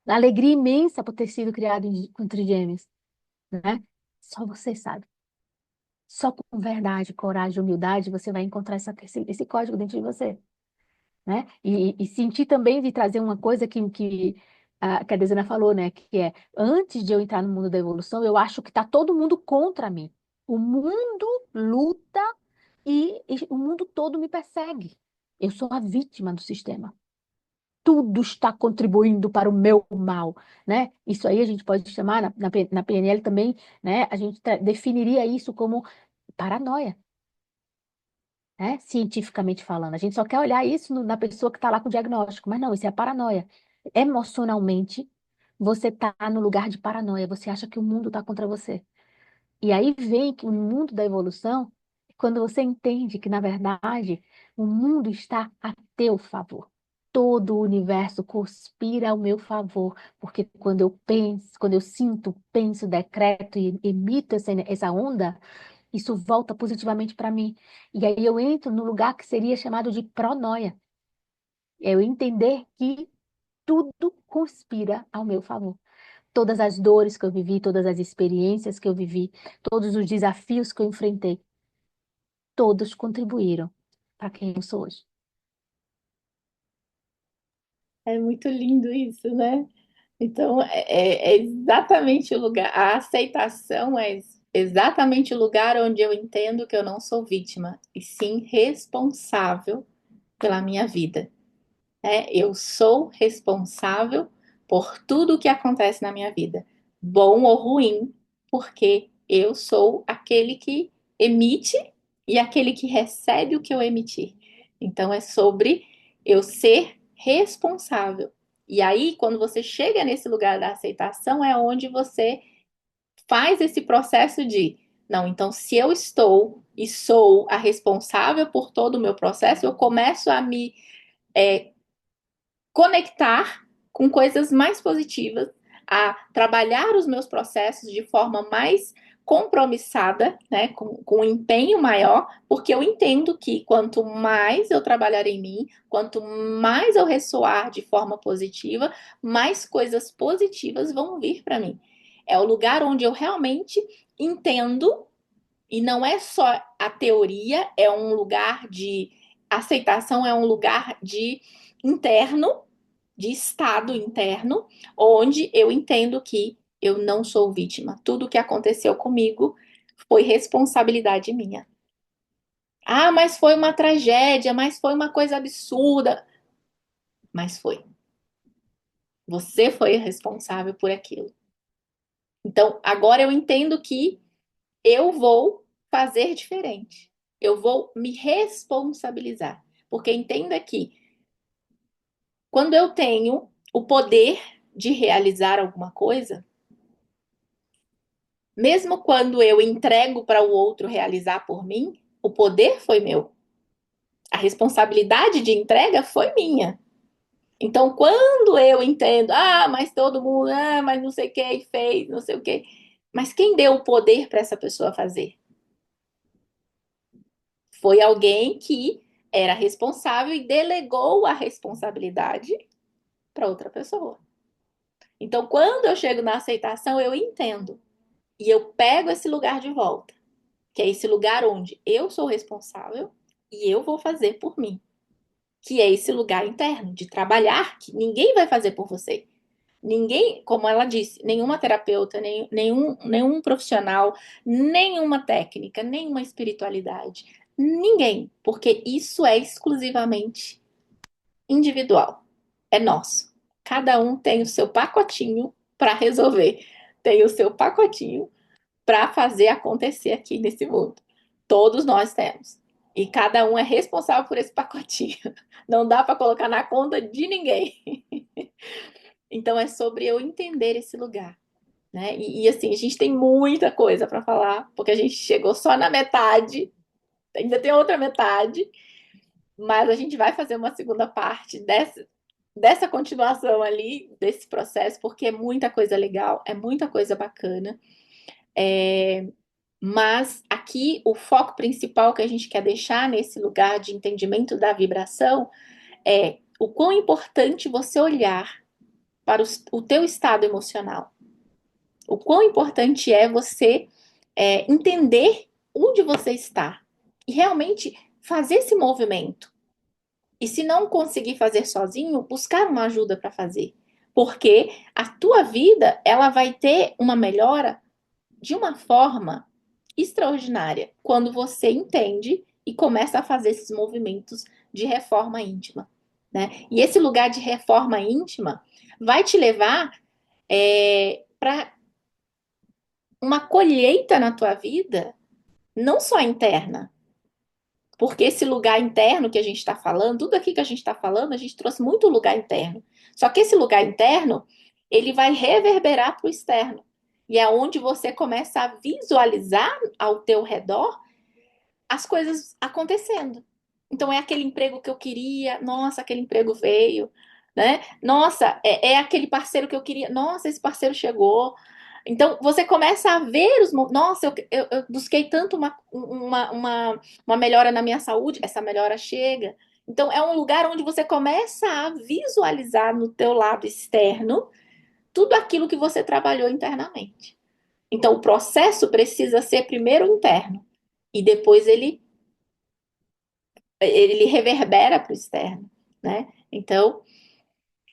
alegria imensa por ter sido criado com trigêmeos, né? Só você sabe. Só com verdade, coragem, humildade, você vai encontrar esse código dentro de você, né? E sentir também de trazer uma coisa que a Desana falou, né? Que é, antes de eu entrar no mundo da evolução, eu acho que está todo mundo contra mim. O mundo luta e o mundo todo me persegue. Eu sou a vítima do sistema. Tudo está contribuindo para o meu mal, né? Isso aí a gente pode chamar, na PNL também, né? A gente definiria isso como paranoia, né? Cientificamente falando. A gente só quer olhar isso na pessoa que está lá com o diagnóstico, mas não, isso é paranoia. Emocionalmente, você está no lugar de paranoia, você acha que o mundo está contra você. E aí vem que o mundo da evolução, quando você entende que, na verdade, o mundo está a teu favor. Todo o universo conspira ao meu favor, porque quando eu penso, quando eu sinto, penso, decreto e emito essa onda, isso volta positivamente para mim. E aí eu entro no lugar que seria chamado de pronoia. É eu entender que tudo conspira ao meu favor. Todas as dores que eu vivi, todas as experiências que eu vivi, todos os desafios que eu enfrentei, todos contribuíram para quem eu sou hoje. É muito lindo isso, né? Então, é exatamente o lugar, a aceitação é exatamente o lugar onde eu entendo que eu não sou vítima, e sim responsável pela minha vida. Eu sou responsável por tudo o que acontece na minha vida, bom ou ruim, porque eu sou aquele que emite e aquele que recebe o que eu emitir. Então é sobre eu ser responsável. E aí, quando você chega nesse lugar da aceitação, é onde você faz esse processo de, não, então se eu estou e sou a responsável por todo o meu processo, eu começo a me é, conectar com coisas mais positivas, a trabalhar os meus processos de forma mais compromissada, né, com um empenho maior, porque eu entendo que quanto mais eu trabalhar em mim, quanto mais eu ressoar de forma positiva, mais coisas positivas vão vir para mim. É o lugar onde eu realmente entendo, e não é só a teoria, é um lugar de aceitação, é um lugar de interno, de estado interno, onde eu entendo que eu não sou vítima. Tudo que aconteceu comigo foi responsabilidade minha. Ah, mas foi uma tragédia, mas foi uma coisa absurda. Mas foi. Você foi responsável por aquilo. Então, agora eu entendo que eu vou fazer diferente. Eu vou me responsabilizar. Porque entenda que quando eu tenho o poder de realizar alguma coisa, mesmo quando eu entrego para o outro realizar por mim, o poder foi meu. A responsabilidade de entrega foi minha. Então, quando eu entendo, mas todo mundo, mas não sei quem fez, não sei o quê. Mas quem deu o poder para essa pessoa fazer? Foi alguém que era responsável e delegou a responsabilidade para outra pessoa. Então, quando eu chego na aceitação, eu entendo e eu pego esse lugar de volta, que é esse lugar onde eu sou responsável e eu vou fazer por mim, que é esse lugar interno de trabalhar que ninguém vai fazer por você. Ninguém, como ela disse, nenhuma terapeuta, nenhum profissional, nenhuma técnica, nenhuma espiritualidade. Ninguém, porque isso é exclusivamente individual. É nosso. Cada um tem o seu pacotinho para resolver, tem o seu pacotinho para fazer acontecer aqui nesse mundo. Todos nós temos. E cada um é responsável por esse pacotinho. Não dá para colocar na conta de ninguém. Então é sobre eu entender esse lugar, né? E assim, a gente tem muita coisa para falar, porque a gente chegou só na metade, ainda tem outra metade, mas a gente vai fazer uma segunda parte dessa continuação ali, desse processo, porque é muita coisa legal, é muita coisa bacana. Mas aqui o foco principal que a gente quer deixar nesse lugar de entendimento da vibração é o quão importante você olhar para o teu estado emocional. O quão importante é você entender onde você está e realmente fazer esse movimento. E se não conseguir fazer sozinho, buscar uma ajuda para fazer. Porque a tua vida, ela vai ter uma melhora de uma forma extraordinária quando você entende e começa a fazer esses movimentos de reforma íntima, né? E esse lugar de reforma íntima vai te levar para uma colheita na tua vida, não só interna, porque esse lugar interno que a gente está falando, tudo aqui que a gente está falando, a gente trouxe muito lugar interno. Só que esse lugar interno, ele vai reverberar para o externo. E é onde você começa a visualizar ao teu redor as coisas acontecendo. Então é aquele emprego que eu queria, nossa, aquele emprego veio, né? Nossa, é aquele parceiro que eu queria, nossa, esse parceiro chegou. Então você começa a ver os. Nossa, eu busquei tanto uma melhora na minha saúde, essa melhora chega. Então é um lugar onde você começa a visualizar no teu lado externo tudo aquilo que você trabalhou internamente. Então o processo precisa ser primeiro interno e depois ele reverbera para o externo, né? Então,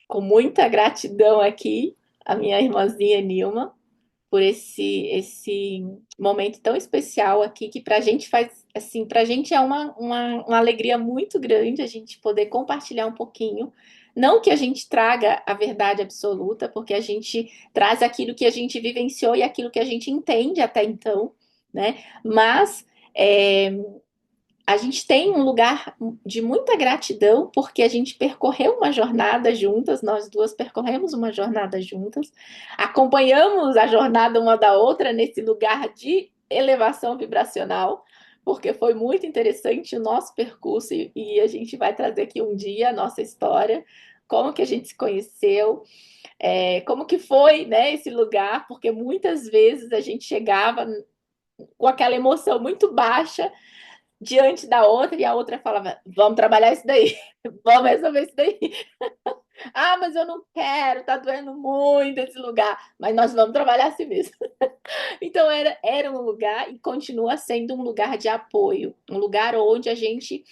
com muita gratidão aqui, a minha irmãzinha Nilma, por esse momento tão especial aqui, que para a gente faz, assim, para a gente é uma alegria muito grande a gente poder compartilhar um pouquinho. Não que a gente traga a verdade absoluta, porque a gente traz aquilo que a gente vivenciou e aquilo que a gente entende até então, né? Mas a gente tem um lugar de muita gratidão, porque a gente percorreu uma jornada juntas, nós duas percorremos uma jornada juntas, acompanhamos a jornada uma da outra nesse lugar de elevação vibracional, porque foi muito interessante o nosso percurso e a gente vai trazer aqui um dia a nossa história, como que a gente se conheceu, como que foi, né, esse lugar, porque muitas vezes a gente chegava com aquela emoção muito baixa diante da outra e a outra falava: vamos trabalhar isso daí, vamos resolver isso daí. Mas eu não quero, tá doendo muito esse lugar, mas nós vamos trabalhar assim mesmo. Então era um lugar e continua sendo um lugar de apoio, um lugar onde a gente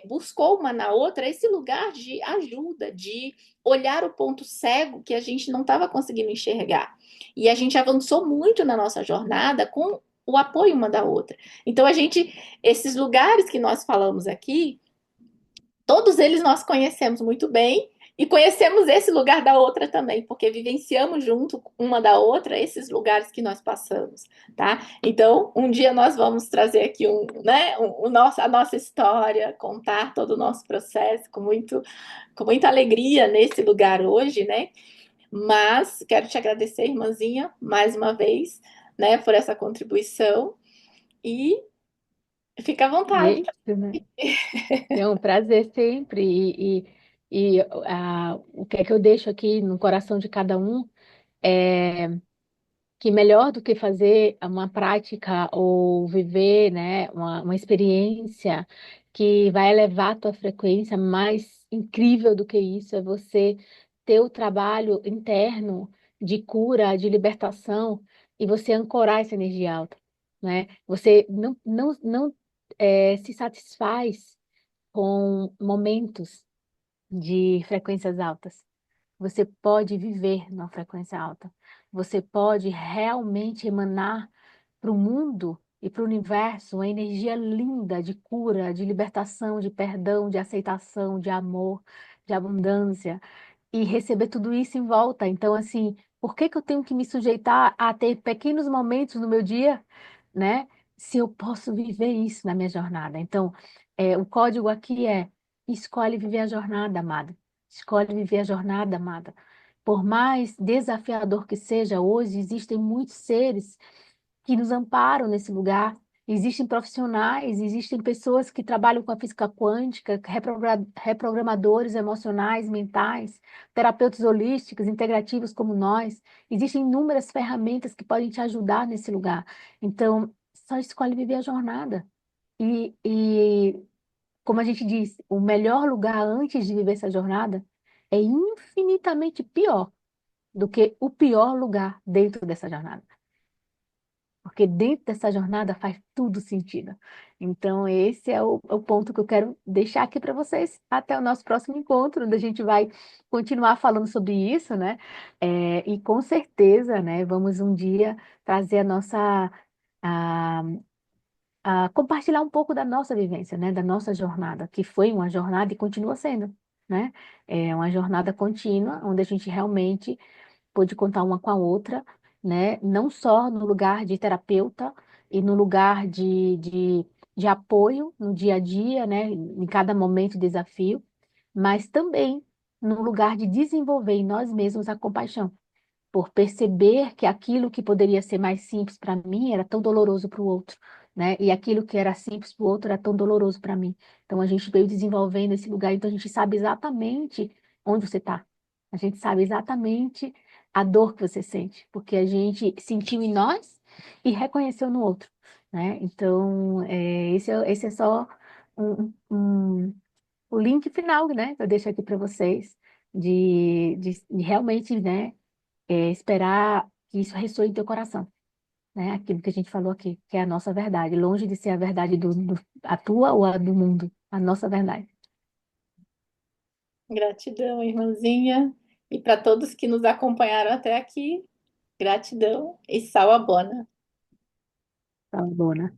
buscou uma na outra esse lugar de ajuda, de olhar o ponto cego que a gente não estava conseguindo enxergar. E a gente avançou muito na nossa jornada com o apoio uma da outra. Então esses lugares que nós falamos aqui, todos eles nós conhecemos muito bem E conhecemos esse lugar da outra também, porque vivenciamos junto uma da outra esses lugares que nós passamos, tá? Então, um dia nós vamos trazer aqui a nossa história, contar todo o nosso processo com muita alegria nesse lugar hoje, né? Mas quero te agradecer, irmãzinha, mais uma vez, né, por essa contribuição e fica à E é vontade. isso, né? É um prazer sempre. O que é que eu deixo aqui no coração de cada um é que melhor do que fazer uma prática ou viver, né, uma experiência que vai elevar a tua frequência, mais incrível do que isso é você ter o trabalho interno de cura, de libertação e você ancorar essa energia alta, né? Você não se satisfaz com momentos de frequências altas. Você pode viver numa frequência alta. Você pode realmente emanar para o mundo e para o universo uma energia linda de cura, de libertação, de perdão, de aceitação, de amor, de abundância e receber tudo isso em volta. Então, assim, por que que eu tenho que me sujeitar a ter pequenos momentos no meu dia, né? Se eu posso viver isso na minha jornada. Então, o código aqui é: escolhe viver a jornada, amada. Escolhe viver a jornada, amada. Por mais desafiador que seja, hoje existem muitos seres que nos amparam nesse lugar. Existem profissionais, existem pessoas que trabalham com a física quântica, reprogramadores emocionais, mentais, terapeutas holísticos, integrativos como nós. Existem inúmeras ferramentas que podem te ajudar nesse lugar. Então, só escolhe viver a jornada. E como a gente diz, o melhor lugar antes de viver essa jornada é infinitamente pior do que o pior lugar dentro dessa jornada. Porque dentro dessa jornada faz tudo sentido. Então, esse é o ponto que eu quero deixar aqui para vocês. Até o nosso próximo encontro, onde a gente vai continuar falando sobre isso, né? E com certeza, né, vamos um dia trazer a nossa. A, compartilhar um pouco da nossa vivência, né? Da nossa jornada, que foi uma jornada e continua sendo, né? É uma jornada contínua, onde a gente realmente pôde contar uma com a outra, né? Não só no lugar de terapeuta e no lugar de apoio no dia a dia, né? Em cada momento de desafio, mas também no lugar de desenvolver em nós mesmos a compaixão, por perceber que aquilo que poderia ser mais simples para mim era tão doloroso para o outro, né? E aquilo que era simples para o outro era tão doloroso para mim. Então a gente veio desenvolvendo esse lugar, então a gente sabe exatamente onde você está. A gente sabe exatamente a dor que você sente, porque a gente sentiu em nós e reconheceu no outro, né? Então, esse é só o link final, né? Que eu deixo aqui para vocês de realmente, né? Esperar que isso ressoe em teu coração, né? Aquilo que a gente falou aqui, que é a nossa verdade, longe de ser a verdade a tua ou a do mundo, a nossa verdade. Gratidão, irmãzinha. E para todos que nos acompanharam até aqui, gratidão e salabona. Tá bom, né?